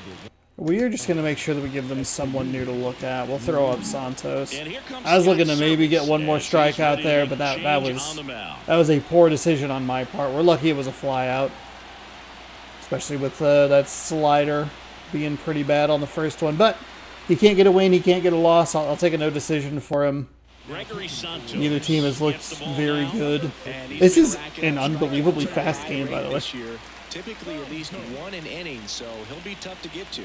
We are just going to make sure that we give them someone new to look at. We'll throw up Santos. And here comes I was looking to Scott maybe get Service one more as he's strikeout ready there, to but that change on the mound. was a poor decision on my part. We're lucky it was a fly out, especially with that slider being pretty bad on the first one. But he can't get a win, he can't get a loss. I'll take a no decision for him. Gregory Santos Neither team has looked gets the ball very now. good. And he's This been is racking an up unbelievably strikeouts at a fast high game, by rate the way. this year. Typically at least 1 an inning, so he'll be tough to get to.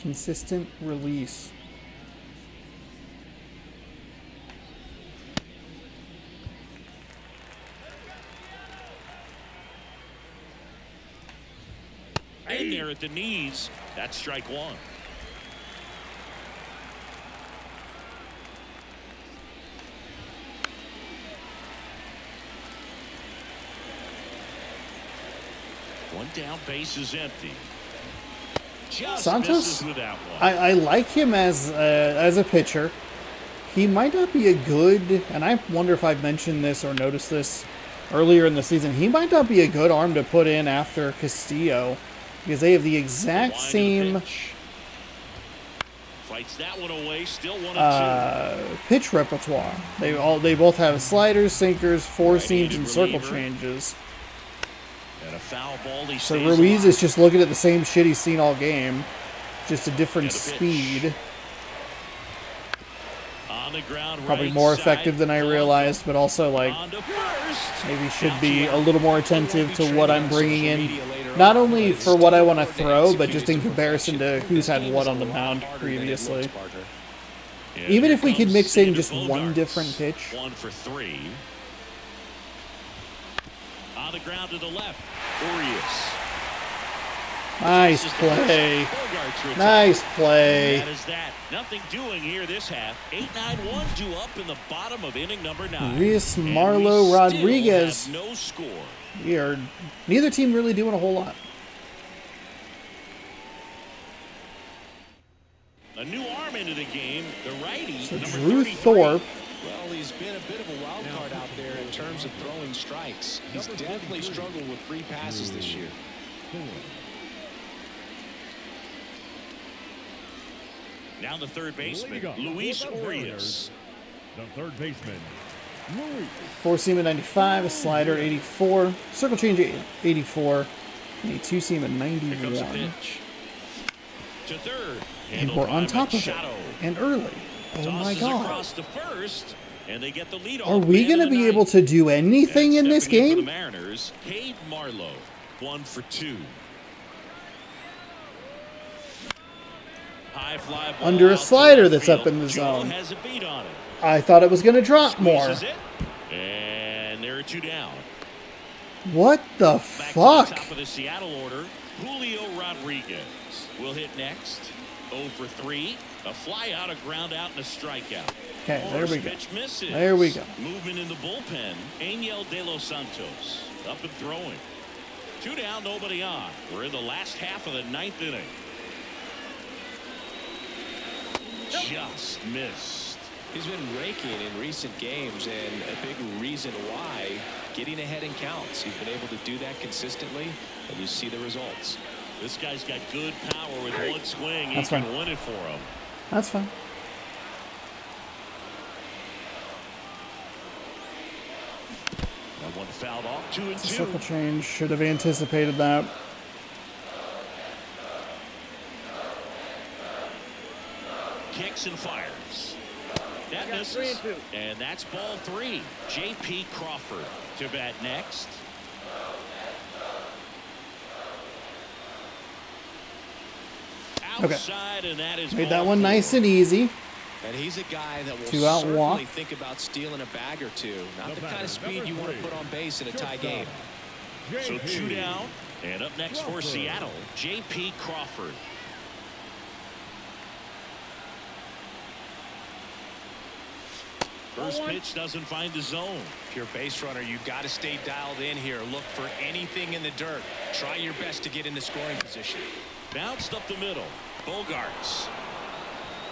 Consistent release. In there at the knees. That's strike one. One down, base is empty. Just Santos, misses with that one. I like him as a pitcher. He might not be a good, and I wonder if I've mentioned this or noticed this earlier in the season, he might not be a good arm to put in after Castillo because they have the exact same Fights that one away, still 1-2. pitch repertoire. They both have sliders, sinkers, four seams, and circle changes. And a foul ball. He So stays Ruiz alive. is just looking at the same shit he's seen all game, just a different And a pitch. speed. On the ground, Probably right more side. effective than I realized, but also like On to first. maybe should be a little more attentive to what I'm bringing in, not only for what I want to throw, but just in comparison to who's had what on the mound previously. And Even here if we could comes mix in Xander just one Bogaerts. different pitch. 1 for 3. On the ground to the left. Urias. Nice play. Bogaerts retired. Nice play. That is that. Nothing doing here this half. 8-9-1 due up in the bottom of inning number 9. Luis And we Marlo still Rodriguez. have no score. We are neither team really doing a whole lot. A new arm into the game. The righty. So number Drew 33. Thorpe. Well, he's been a bit of a wild card out there in terms of throwing strikes. He's definitely struggled with free passes this year. Now the third baseman, Leading off Luis for the Urias. The third baseman, Luis. Four seam at 95, a slider 84, circle change 84, and a two seam at Here comes the 91. pitch. To third. And Handled we're by on top of it. Machado. And early. Oh my Tosses god. across to first, and they get the lead Are off we man going to of the be ninth. able to do anything in And this stepping for the game? Mariners, Cade Marlowe, 1 for 2. High fly ball Under a out to slider left that's up field. in the Joe zone. has a beat on it. I thought it was going to drop more. Squeezes it, and there are 2 down. What the Back to fuck? the top of the Seattle order, Julio Rodriguez will hit next. 0 for 3. A fly out, a ground out, and a strikeout. Okay, there we go. Pitch misses. There we go. Movement in the bullpen. Angel De Los Santos up and throwing. 2 down, nobody on. We're in the last half of the 9th inning. Just missed. He's been raking in recent games, and a big reason why, getting ahead in counts. He's been able to do that consistently, and you see the results. This guy's got good power with one swing. That's He can fine. win it for him. That's fine. That one fouled off. 2 and 2. Circle change. Should have anticipated that. Kicks and fires. That got misses. 3 and 2. And that's ball 3. J.P. Crawford to bat next. Okay. Outside, and that is Made ball that one 4. nice and easy. And he's a guy that will 2 out certainly walk. think about stealing a bag or two. Not the kind batter, of speed number you want to 3, put on base in a tie game. So JP. 2 down. And up next for Crawford. Seattle, J.P. Crawford. First pitch doesn't find the zone. If you're a base runner, you've got to stay dialed in here. Look for anything in the dirt. Try your best to get in the scoring position. Bounced up the middle. Bogaerts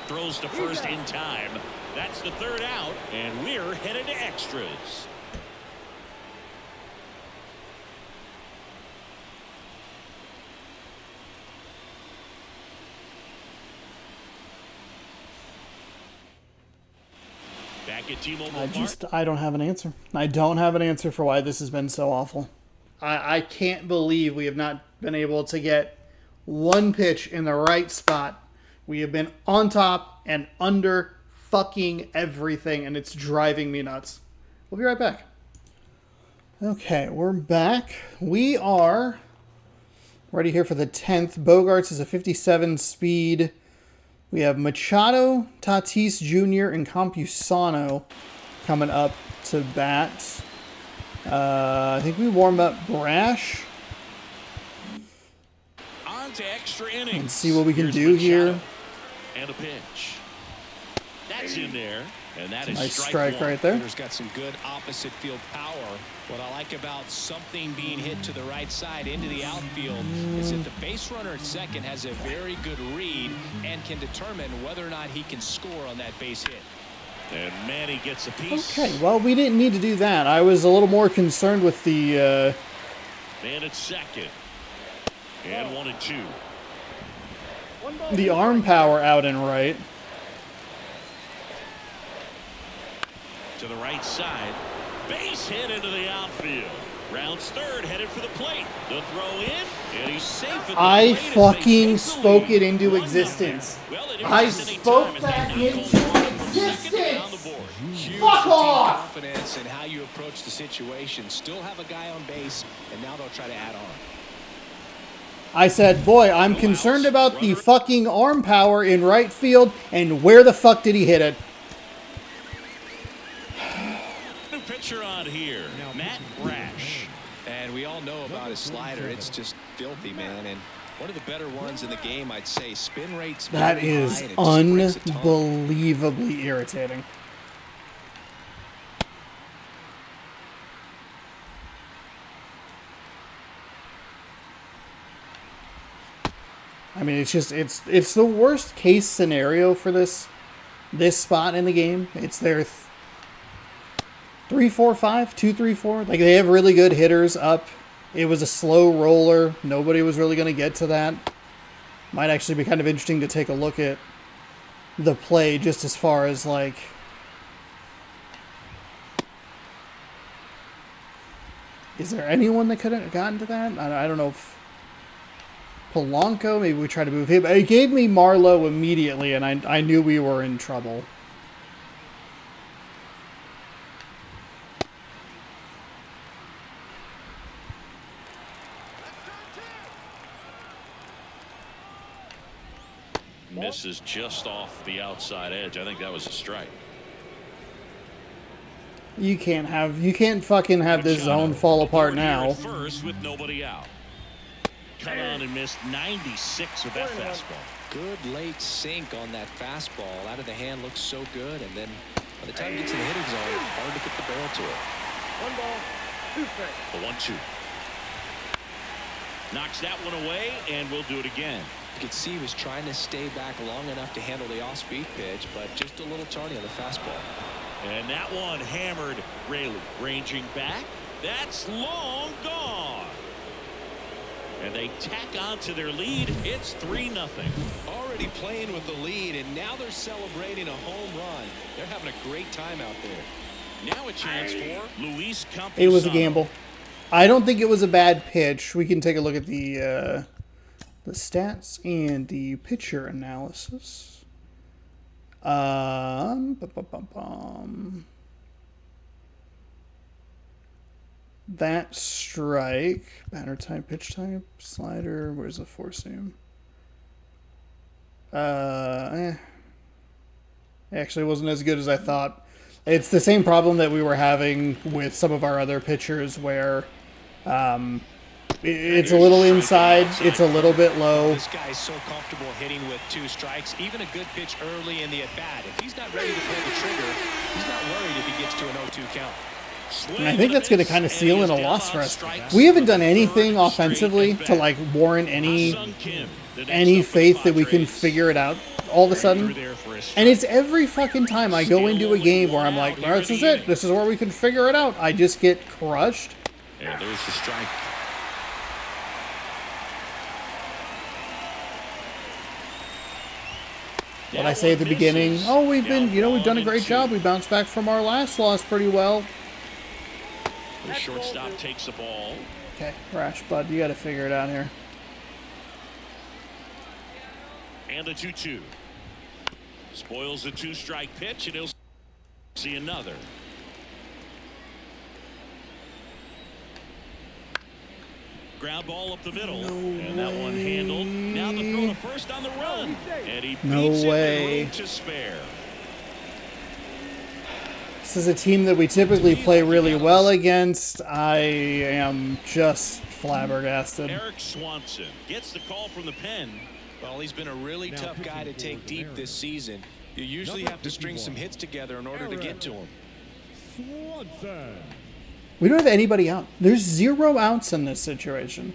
throws to first in time. That's the 3rd out, and we're headed to extras. Back at T-Mobile Park. I don't have an answer. I don't have an answer for why this has been so awful. I can't believe we have not been able to get one pitch in the right spot. We have been on top and under fucking everything, and it's driving me nuts. We'll be right back. Okay, we're back. We are ready here for the 10th. Bogaerts is a 57 speed We have Machado, Tatis Jr., and Campusano coming up to bat. I think we warm up Brash. On to extra innings. And see what we can Here's do Machado. here. And a pitch. That's in there. And that is Nice strike strike one. right there. Hitter's got some good opposite field power. What I like about something being hit to the right side into the outfield is that the base runner at second has a very good read and can determine whether or not he can score on that base hit. And Manny gets a piece. Okay, well, we didn't need to do that. I was a little more concerned with the... Man at second. And 1-2. the arm power out and right. To the right side. Base hit into the outfield. Rounds third, headed for the plate. The throw in, and he's safe at the I plate as they fucking take the spoke lead. it into 1-0. existence. Well, it I isn't any spoke time as that they into knock home run. Second existence. down the board. Huge Fuck team off! confidence in how you approach the situation. Still have a guy on base, and now they'll try to add on. I said, boy, I'm concerned about the fucking arm power in right field, and where the fuck did he hit it? New pitcher on here, Matt Brash. And we all know about his slider. It's just filthy, man. And one of the better ones in the game, I'd say. Spin rate's That very is high, and it just breaks a ton. unbelievably irritating. I mean, it's just it's the worst case scenario for this spot in the game. It's their 3-4-5, 2-3-4. Like, they have really good hitters up. It was a slow roller. Nobody was really going to get to that. Might actually be kind of interesting to take a look at the play just as far as, like, is there anyone that could have gotten to that? I don't know if Polanco, maybe we try to move him. It gave me Marlowe immediately, and I knew we were in trouble. Misses just off the outside edge. I think that was a strike. You can't fucking have this zone fall apart now. First with nobody out. Cut on and missed 96 with that fastball. Good late sink on that fastball. Out of the hand looks so good, and then by the time it gets in the hitting zone, hard to get the barrel to it. 1 ball, 2 strikes. The 1-2. Knocks that one away, and we'll do it again. You could see he was trying to stay back long enough to handle the off-speed pitch, but just a little tardy on the fastball. And that one hammered Rayleigh, ranging back. That's long gone. And they tack on to their lead. It's 3-0. Already playing with the lead, and now they're celebrating a home run. They're having a great time out there. Now a chance for Luis Campusano. It was a gamble. I don't think it was a bad pitch. We can take a look at the stats and the pitcher analysis. That strike, batter type, pitch type, slider. Where's the four seam? Actually, it wasn't as good as I thought. It's the same problem that we were having with some of our other pitchers, where it's a little inside, it's a little bit low. This guy's so comfortable hitting with 2 strikes. Even a good pitch early in the at-bat. If he's not ready to pull the trigger, he's not worried if he gets to an 0-2 count. And I think that's going to kind of seal in a loss for us. We haven't done anything offensively to, like, warrant any faith that we can figure it out all of a sudden. And it's every fucking time I go into a game where I'm like, oh, this is it. This is where we can figure it out. I just get crushed. And there's the strike. What I say at the beginning, oh, we've done a great job. We bounced back from our last loss pretty well. The shortstop takes the ball. Okay, Rash, bud, you got to figure it out here. And a 2-2. Spoils the 2-strike pitch, and he'll see another. Ground ball up the middle. And that one handled. Now the throw to first on the run. And he beats it with room to spare. This is a team that we typically play really well against. I am just flabbergasted. Eric Swanson gets the call from the pen. Well, he's been a really tough guy to take deep this season. You usually have to string some hits together in order to get to him. Swanson. We don't have anybody out. There's 0 outs in this situation.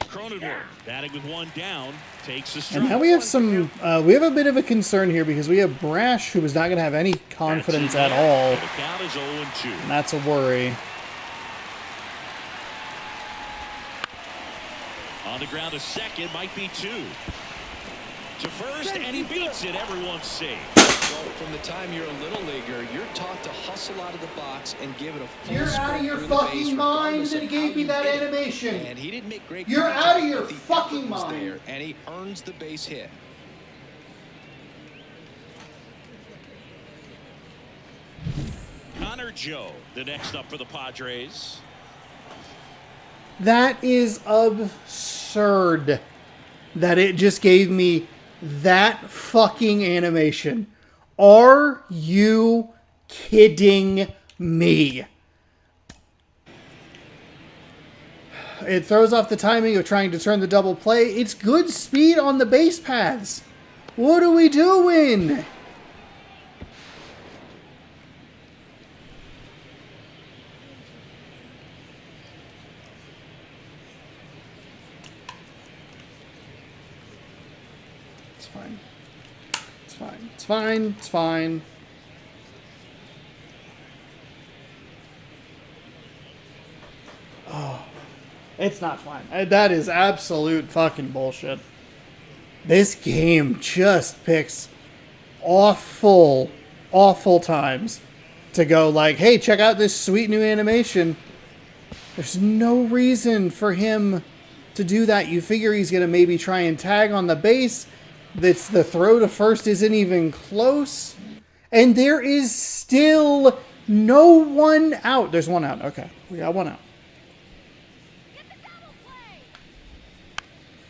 Cronenworth batting with one down, takes a strike. And now we have some, we have a bit of a concern here because we have Brash, who is not going to have any confidence at all. The count is 0-2. And that's a worry. On the ground, a second, might be 2. To first, and he beats it. Everyone's safe. Well, from the time you're a little leaguer, you're taught to hustle out of the box and give it a full You're out of sprint your through the fucking base mind regardless that he of gave how me you that hit it. animation. And he didn't make great You're contact, out of your but the fucking effort was mind. there, and he earns the base hit. Connor Joe, the next up for the Padres. That is absurd that it just gave me that fucking animation. Are you kidding me? It throws off the timing of trying to turn the double play. It's good speed on the base paths. What are we doing? It's fine. It's fine. It's fine. It's fine. Oh, it's not fine. That is absolute fucking bullshit. This game just picks awful, awful times to go like, hey, check out this sweet new animation. There's no reason for him to do that. You figure he's going to maybe try and tag on the base. That's the throw to first isn't even close. And there is still no one out. There's one out. Okay, we got one out.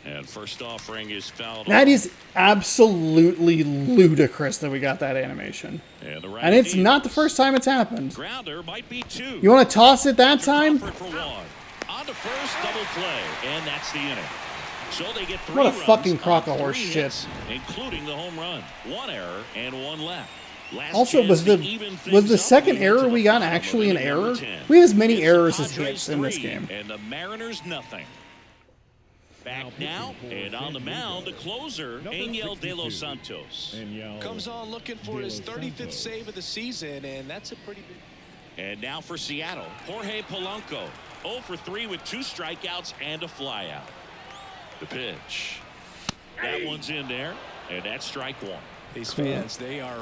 And first offering is fouled. That is absolutely ludicrous that we got that animation. And it's not the first time it's happened. Grounder might be 2. You want to toss it that time? For one. On to first, double play, and that's the inning. So they get 3 What a runs fucking on crock of 3 horse hits, shit. including the home run. 1 error and 1 left. Last Also, chance was to even the things up second leading error to we the got bottom of actually an inning number error? 10. We had as many It's the errors as Padres hits in this 3, game. And the Mariners nothing. Back now, and on the mound, the closer, Angel De Los Santos. Comes on looking for his 35th save of the season, and that's a pretty big... And now for Seattle, Jorge Polanco, 0 for 3 with 2 strikeouts and a flyout. The pitch. That one's in there, and that's strike 1. These fans, they are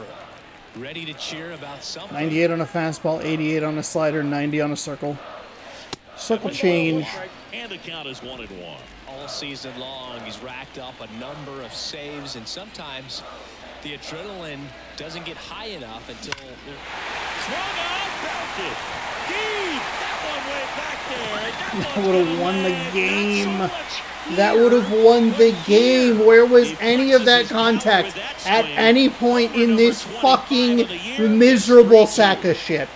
ready to cheer about something. 98 on a fastball, 88 on a slider, 90 on a circle. Circle change. And the count is 1-1. All season long, he's racked up a number of saves, and sometimes the adrenaline doesn't get high enough until they're... Swung out, belted. Deep. That one way back there. That would have won the game. That would have won the game. Where was any of that contact at any point in this fucking miserable sack of shit?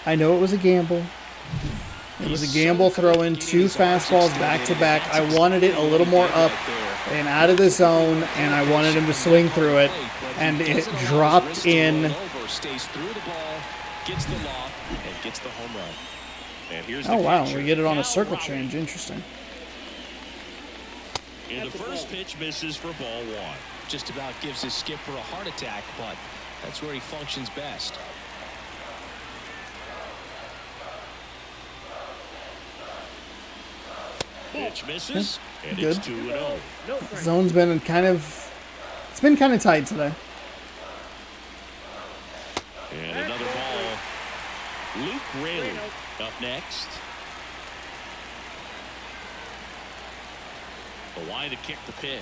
I know it was a gamble. It was a gamble throwing 2 fastballs back to back. I wanted it a little more up and out of the zone, and I wanted him to swing through it, and it dropped in. Stays through the ball, gets the loft, and gets the home run. And here's Oh the wow, catcher, we get it on a Cal circle Raleigh. change. Interesting. And the first pitch misses for ball 1. Just about gives his skipper a heart attack, but that's where he functions best. Pitch misses, and Good. it's 2-0. Zone's been kind of, it's been kind of tight today. And another ball. Raley up next. The line to kick the pitch.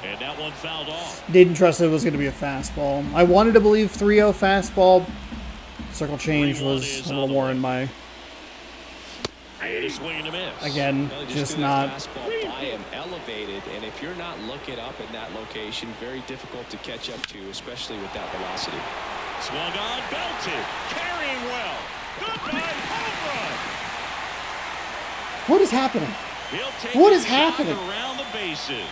And that one fouled off. Didn't trust it was going to be a fastball. I wanted to believe 3-0 fastball. Circle change was a little more in my... And a swing and a miss. Again, Well, just do not... the fastball by him, elevated, and if you're not looking up in that location, very difficult to catch up to, especially with that velocity. Swung on, belted, carrying well. Goodbye, home run. What is happening? He'll take What a is happening? jog around the bases.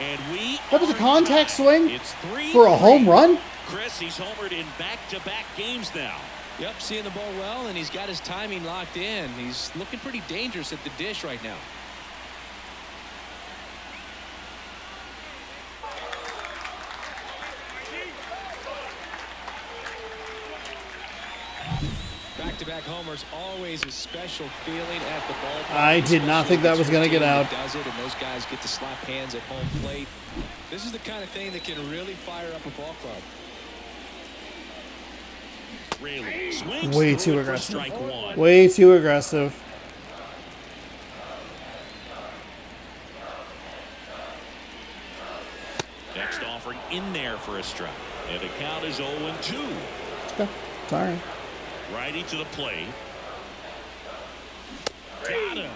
And we That was a are contact tied. swing It's 3-3. for a home run? Chris, he's homered in back-to-back games now. Yep, seeing the ball well, and he's got his timing locked in. He's looking pretty dangerous at the dish right now. Back-to-back homers, always a special feeling at the ballpark. I did not think that was going to get out. Does it, and those guys get to slap hands at home plate. This is the kind of thing that can really fire up a ball club. Raley swings Way through too it for aggressive. strike one. Way too aggressive. Next offering in there for a strike. And the count is 0-2. Okay. Sorry. Righty to the plate. Got him.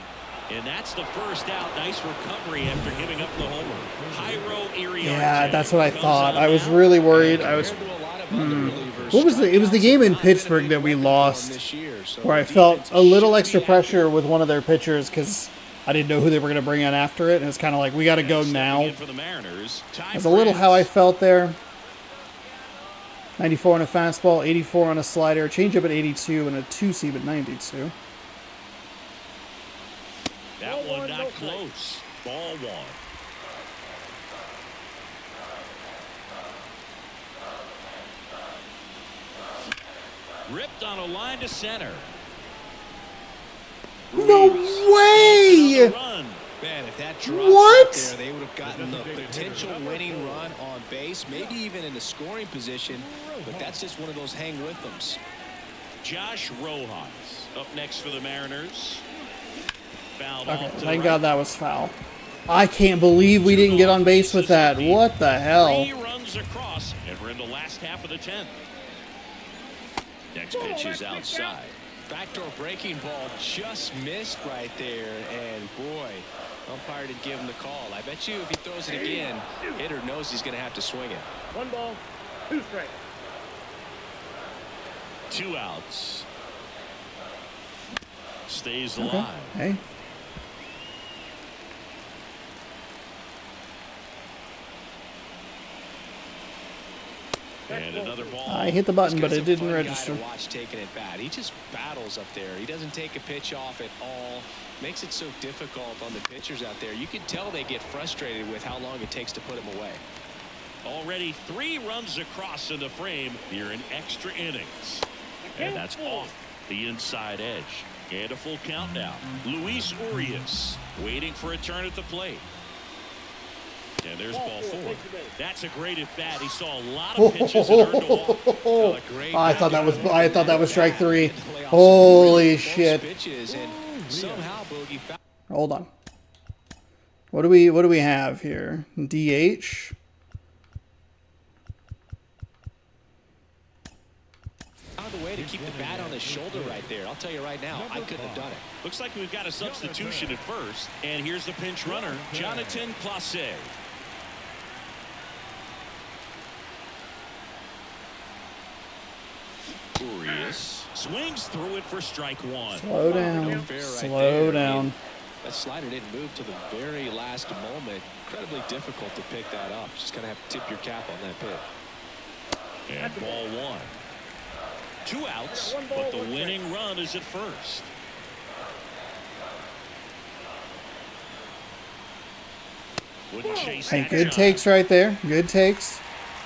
And that's the first out. Nice recovery after giving up the homer. Jairo Iriarte. Yeah, that's what I comes thought. on I was out. really worried. I was... Compared to a lot of other relievers, What was the... It was the game in Pittsburgh that we lost, where I felt a little extra pressure with one of their pitchers because I didn't know who they were going to bring in after it. And it's kind of like, we got to go now. In for the Mariners, Ty That's a little France. how I felt there. 94 on a fastball, 84 on a slider, changeup at 82, and a two-seam at 92. That Ball one one, not no close. Ball one. Ripped on a line to center. No way! Another run. Man, if that drops What? up there, they would have gotten the potential winning run on base, maybe even in the scoring position, but that's just one of those hang with thems. Josh Rojas up next for the Mariners. Fouled Okay, off to thank the God right. that was foul. I can't believe we didn't get on base with that. What the hell? 3 runs across, and we're in the last half of the 10th. Next pitch is outside. Backdoor breaking ball just missed right there, and boy, umpire didn't give him the call. I bet you if he throws it again, hitter knows he's going to have to swing it. 1 ball, 2 strikes. 2 outs. Stays Okay. alive. Hey. And another ball. I hit the button, but This it guy's a didn't fun guy register. to watch taking it bat. He just battles up there. He doesn't take a pitch off at all. Makes it so difficult on the pitchers out there. You can tell they get frustrated with how long it takes to put him away. Already 3 runs across in the frame here in extra innings. And that's off the inside edge. And a full count now. Luis Urias waiting for a turn at the plate. And there's ball 4. That's a great at bat. He saw a lot of pitches and earned a walk. I thought that was strike 3. Holy shit. Pitches and somehow Bogey found Hold on. What do we have here? DH. a way to keep the bat on his shoulder right there. I'll tell you right now, I couldn't have done it. Looks like we've got a substitution at first. And here's the pinch runner, Jonathan Clase. Urias swings through it for strike 1. Slow down. Fair right Slow there. down. That slider didn't move to the very last moment. Incredibly difficult to pick that up. Just gonna have to tip your cap on that pitch. And ball 1. 2 outs, but the winning run is at first. Wouldn't chase Hey, that good shot. takes right there. Good takes.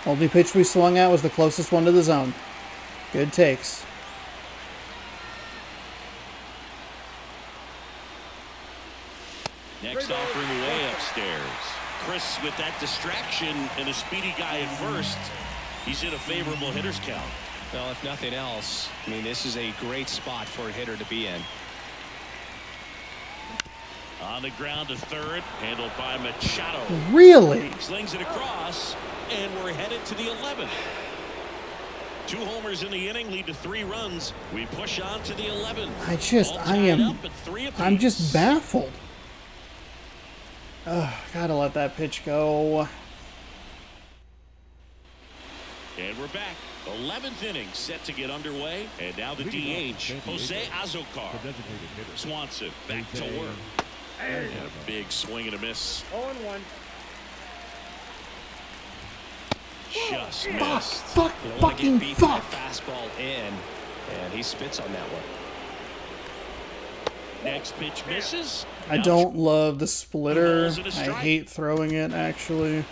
Only pitch we swung at was the closest one to the zone. Good takes. Next offering way upstairs. Chris with that distraction and a speedy guy at first. He's in a favorable hitter's count. Well, if nothing else, I mean, this is a great spot for a hitter to be in. On the ground to third, handled by Machado. Really? Slings it across, and we're headed to the 11th. 2 homers in the inning lead to 3 runs. We push on to the 11th. I'm just baffled. Gotta let that pitch go. And we're back. 11th inning set to get underway. And now the DH, Jose Azocar. Swanson back to work. And a big swing and a miss. 0-1. Just missed. Fucking fuck. Fastball in, and he spits on that one. Next pitch misses. I don't love the splitter. I hate throwing it, actually.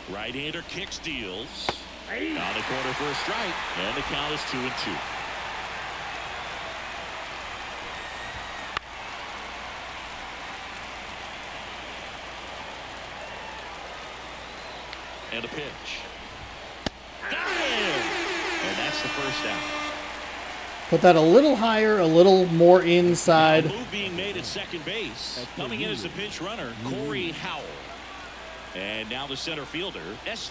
Right-hander kicks, deals. On the corner for a strike, and the count is 2-2. And a pitch. Got him! And that's the first out. Put that a little higher, a little more inside. Now, move being made at second base. Coming in as the pinch runner, Corey Howell. And now the center fielder,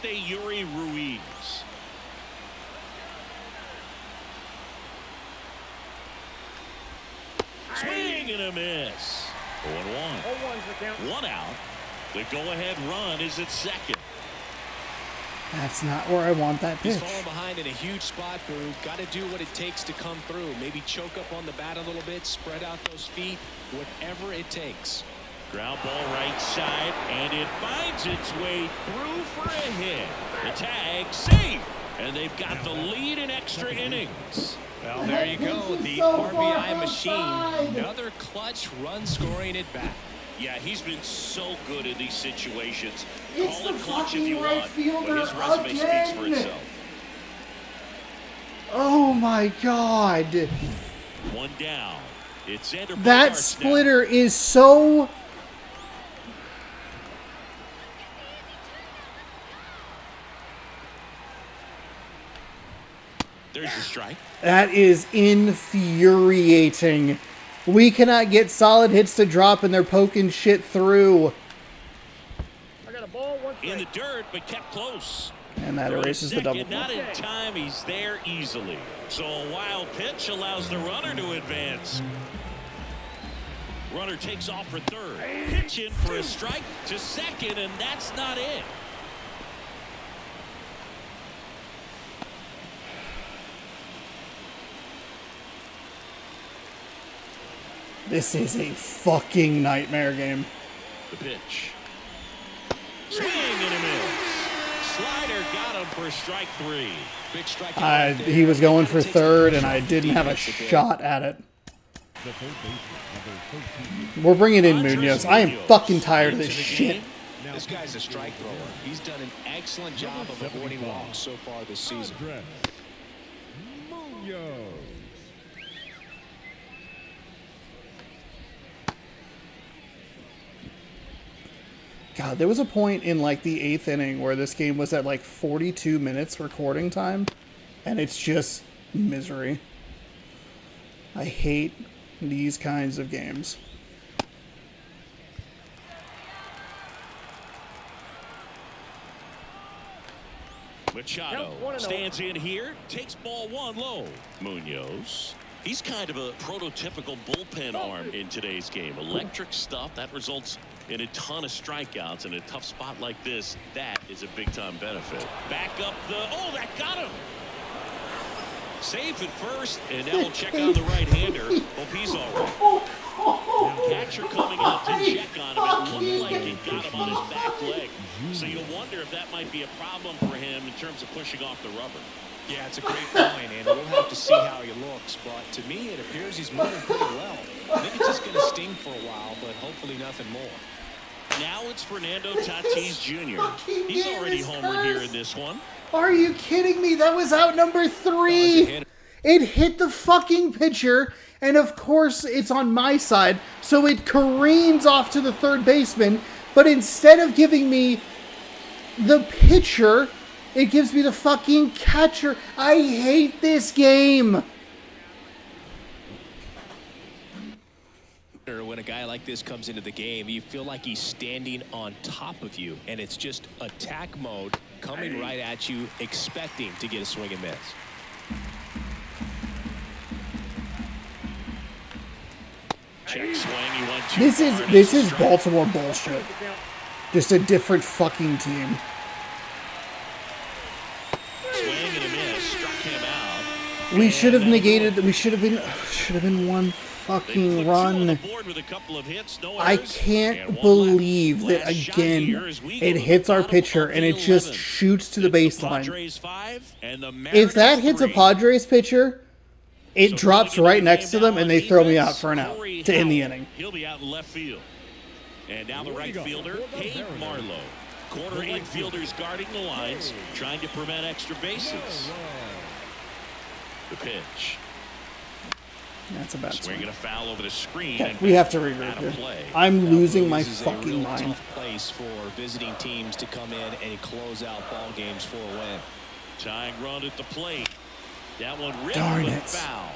Yuri Ruiz. Swing and a miss. 0-1. 0-1's the count. 1 out. The go-ahead run is at second. That's not where I want that pitch. He's falling behind in a huge spot, Boo. Got to do what it takes to come through. Maybe choke up on the bat a little bit, spread out those feet, whatever it takes. Ground ball right side, and it finds its way through for a hit. The tag, safe, and they've got the lead in extra innings. Well, there you go, the RBI machine. Another clutch run-scoring at bat. Yeah, he's been so good in these situations. Call it clutch if you want, but his resume speaks for itself. Oh my God. 1 down. It's Xander That Bogaerts splitter now. is so... There's a strike. That is infuriating. We cannot get solid hits to drop and they're poking shit through. I got a ball, 1 In the dirt, but kept close. And that erases the double. Not in time, he's there easily. So a wild pitch allows the runner to advance. Runner takes off for third. Pitch in for a strike to second, and that's not it. This is a fucking nightmare game. The pitch. Swing and a miss. Slider got him for strike 3. Big strike. He was going for third, and I didn't have a shot at it. We're bringing in Munoz. I am fucking tired of this shit. This guy's a strike thrower. He's done an excellent job of avoiding walks so far this season. God, there was a point in like the 8th inning where this game was at like 42 minutes recording time, and it's just misery. I hate these kinds of games. Machado stands in here, takes ball 1 low. Munoz. He's kind of a prototypical bullpen arm in today's game. Electric stuff that results in a ton of strikeouts in a tough spot like this. That is a big-time benefit. Back up oh, that got him. Safe at first, and now we'll check on the right-hander. Hope he's all right. Catcher coming up to check on him. It looked like he got him on his back leg. So you'll wonder if that might be a problem for him in terms of pushing off the rubber. Yeah, it's a great point, and we'll have to see how he looks. But to me, it appears he's moving pretty well. I think it's just going to sting for a while, but hopefully nothing more. Now it's Fernando Tatis Jr. He's already homered here in this one. Are you kidding me? That was out number 3. It hit the fucking pitcher, And of course, it's on my side, so it careens off to the third baseman. But instead of giving me the pitcher, it gives me the fucking catcher. I hate this game. When a guy like this comes into the game, you feel like he's standing on top of you, and it's just attack mode coming right at you, expecting to get a swing and miss. Check swing. He went too far. This is Baltimore bullshit. Just a different fucking team. Swing and a miss. Struck him out. We should have negated. We should have been one fucking run. I can't believe that again. It hits our pitcher and it just shoots to the baseline. If that hits a Padres pitcher, it drops right next to them and they throw me out for an out to end the inning. He'll be out in left field. And now the right fielder, Cade Marlowe. Corner infielders guarding the lines, trying to prevent extra bases. The pitch. That's a bad swing. Swinging a foul over the screen. Okay, we have to regroup here. I'm losing my fucking mind. Tough place for visiting teams to come in and close out ball games for a win. Tying run at the plate. That one ripped Darn with it. foul.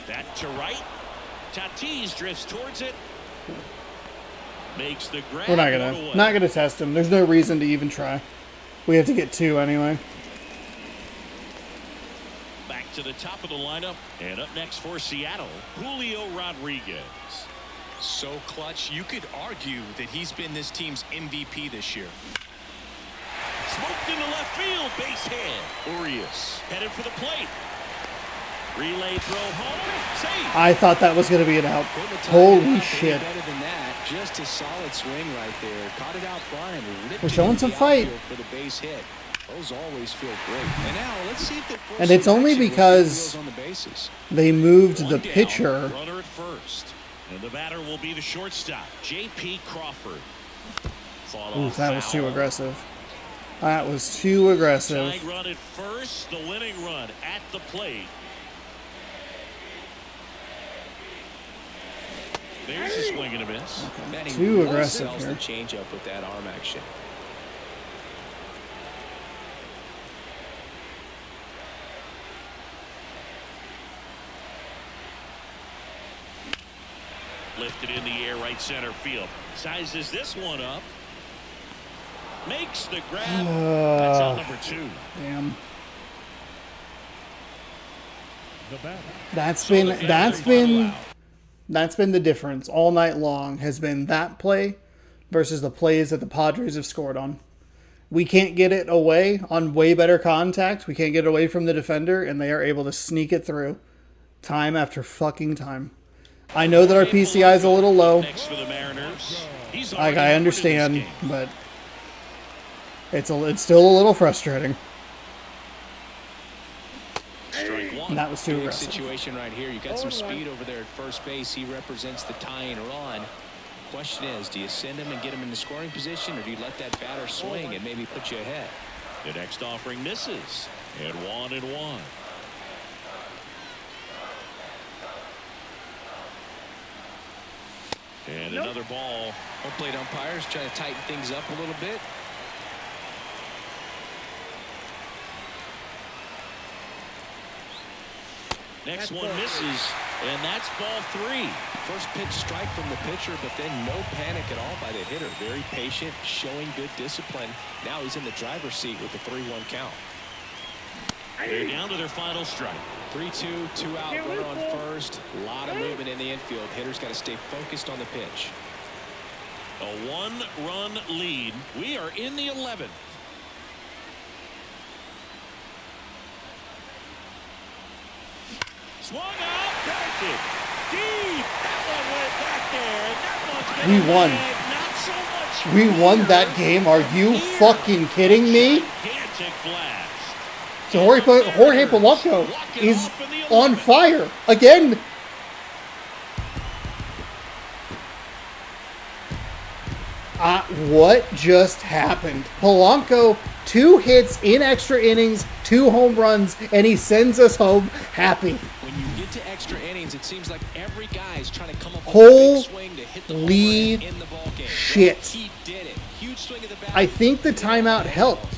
That to right. Tatis drifts towards it. Makes the grab. We're not gonna test him. There's no reason to even try. We have to get 2 anyway. Back to the top of the lineup, and up next for Seattle, Julio Rodriguez. So clutch, you could argue that he's been this team's MVP this year. Smoked into left field, base hit. Urias headed for the plate. Relay throw home, save. I thought that was gonna be an out. Holy shit. Better than that. Just a solid swing right there. Caught it out front and ripped We're showing it some the fight. outfield for the base hit. Those always feel great. And now let's see if they force And it's some only action with because the wheels on the bases. they moved One the down, pitcher. Runner at first. And the batter will be the shortstop, J.P. Crawford. Ooh, that was too aggressive. That was too aggressive. Tying run at first, the winning run at the plate. There's a swing and a miss. Manny Too well aggressive sells here. the changeup with that arm action. Lifted in the air, right center field. Sizes this one up. Makes the grab. That's out number 2. Damn. The batter. That's been the difference all night long, has been that play versus the plays that the Padres have scored on. We can't get it away on way better contact. We can't get it away from the defender, and they are able to sneak it through time after fucking time. I know that our PCI is a little low. Next for the Mariners. He's I already understand, in this game. but it's still a little frustrating. Strike one. And that was too Big aggressive. situation right here. You got some speed over there at first base. He represents the tying run. Question is, do you send him and get him in the scoring position, or do you let that batter swing and maybe put you ahead? The next offering misses. And 1-1. And another ball. Home plate umpires trying to tighten things up a little bit. Next one misses, and that's ball 3. First pitch strike from the pitcher, but then no panic at all by the hitter. Very patient, showing good discipline. Now he's in the driver's seat with the 3-1 count. They're down to their final strike. 3-2, 2 out, runner on first. A lot of movement in the infield. Hitter's got to stay focused on the pitch. A 1-run lead. We are in the 11th. Swung out, batted deep. That one went back there, and that one's We won. not so much. We won that game. Are you fucking kidding me? Gigantic blast. So Jorge Polanco is on fire again. What just happened? Polanco, 2 hits in extra innings, 2 home runs, and he sends us home happy. When you get to extra innings, it seems like every guy is trying to come up with a big swing to hit the home run in the ball game. Shit. Well, he did it. Huge swing of the bat. I think the timeout helped.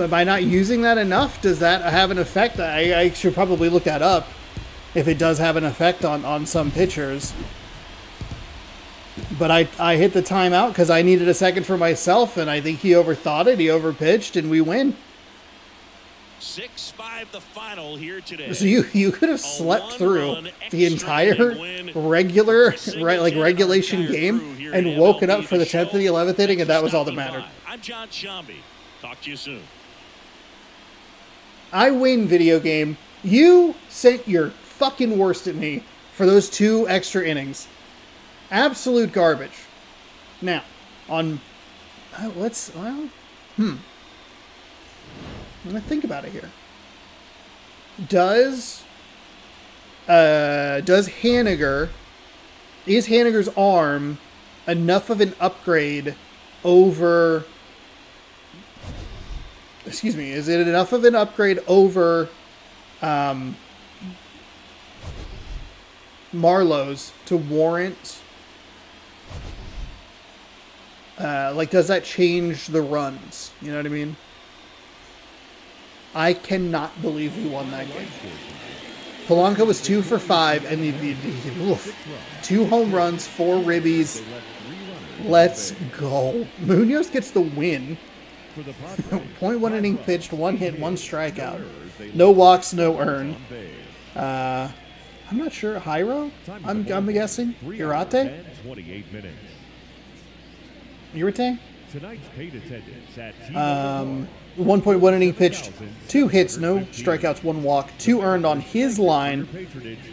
By not using that enough, does that have an effect? I should probably look that up if it does have an effect on some pitchers. But I hit the timeout because I needed a second for myself, and I think he overthought it. He overpitched, and we win. 6-5 the final here today. So you could have slept through the entire regular regulation game and woken up for the 10th and the 11th inning, and that was all that mattered. I'm John Shambi. Talk to you soon. I win, video game. You sent your fucking worst at me for those 2 extra innings. Absolute garbage. Now, I'm gonna think about it here. Is Haniger's arm enough of an upgrade over? Excuse me. Is it enough of an upgrade over Marlowe's to warrant? Does that change the runs? You know what I mean? I cannot believe we won that game. Polanco was 2 for 5, and the 2 home runs, 4 ribbies. Let's go. Munoz gets the win. 0.1 inning pitched, 1 hit, 1 strikeout. No walks, no earn. I'm not sure. Jairo? I'm guessing. Irate? Irate? Tonight's paid attendance at 1.1 inning pitched, 2 hits, no strikeouts, 1 walk, 2 earned on his line,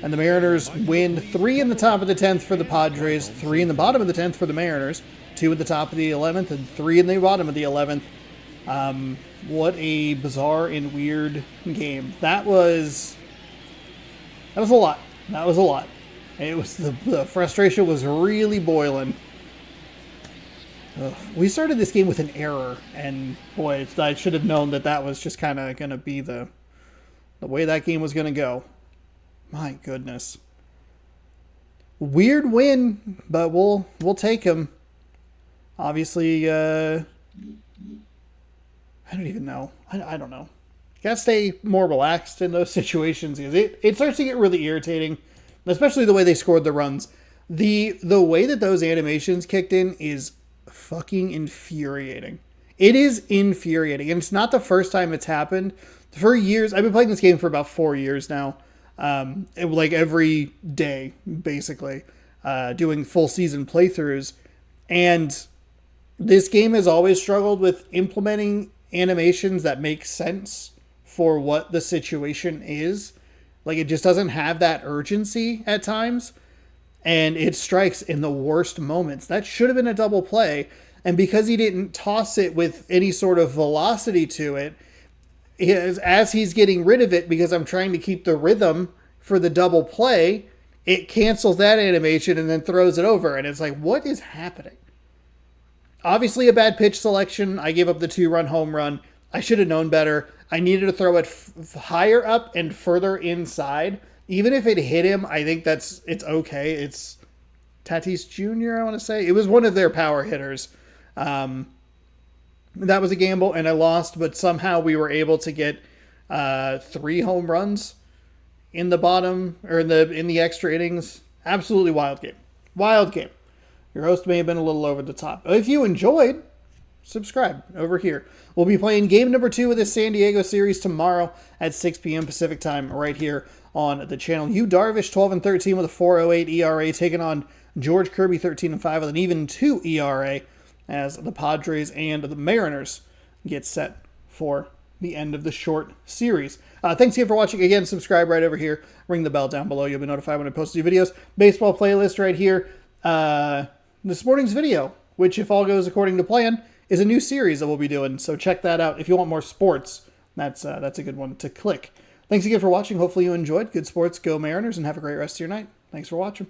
and the Mariners win 3 in the top of the 10th for the Padres, 3 in the bottom of the 10th for the Mariners, 2 at the top of the 11th, and 3 in the bottom of the 11th. What a bizarre and weird game. That was a lot. That was a lot. It was the frustration was really boiling. Ugh. We started this game with an error, and boy, I should have known that was just kind of going to be the way that game was going to go. My goodness. Weird win, but we'll take him. Obviously, I don't even know. I don't know. Gotta stay more relaxed in those situations. It starts to get really irritating, especially the way they scored the runs. The way that those animations kicked in is fucking infuriating. It is infuriating, and it's not the first time it's happened. For years, I've been playing this game for about 4 years now. Every day, basically, doing full season playthroughs, and this game has always struggled with implementing animations that make sense for what the situation is. It just doesn't have that urgency at times. And it strikes in the worst moments. That should have been a double play. And because he didn't toss it with any sort of velocity to it, as he's getting rid of it, because I'm trying to keep the rhythm for the double play, it cancels that animation and then throws it over. And it's like, what is happening? Obviously a bad pitch selection. I gave up the 2-run home run. I should have known better. I needed to throw it higher up and further inside. Even if it hit him, I think it's okay. It's Tatis Jr., I want to say. It was one of their power hitters. That was a gamble, and I lost, but somehow we were able to get 3 home runs in the bottom, or in the extra innings. Absolutely wild game. Wild game. Your host may have been a little over the top. If you enjoyed, subscribe over here. We'll be playing game number 2 of this San Diego series tomorrow at 6 p.m. Pacific time right here on the channel. Yu Darvish, 12-13 with a 4.08 ERA, taking on George Kirby, 13-5 with an even 2 ERA, as the Padres and the Mariners get set for the end of the short series. Thanks again for watching. Again, subscribe right over here. Ring the bell down below. You'll be notified when I post new videos. Baseball playlist right here. This morning's video, which if all goes according to plan, is a new series that we'll be doing. So check that out. If you want more sports, that's a good one to click. Thanks again for watching. Hopefully you enjoyed. Good sports, go Mariners, and have a great rest of your night. Thanks for watching.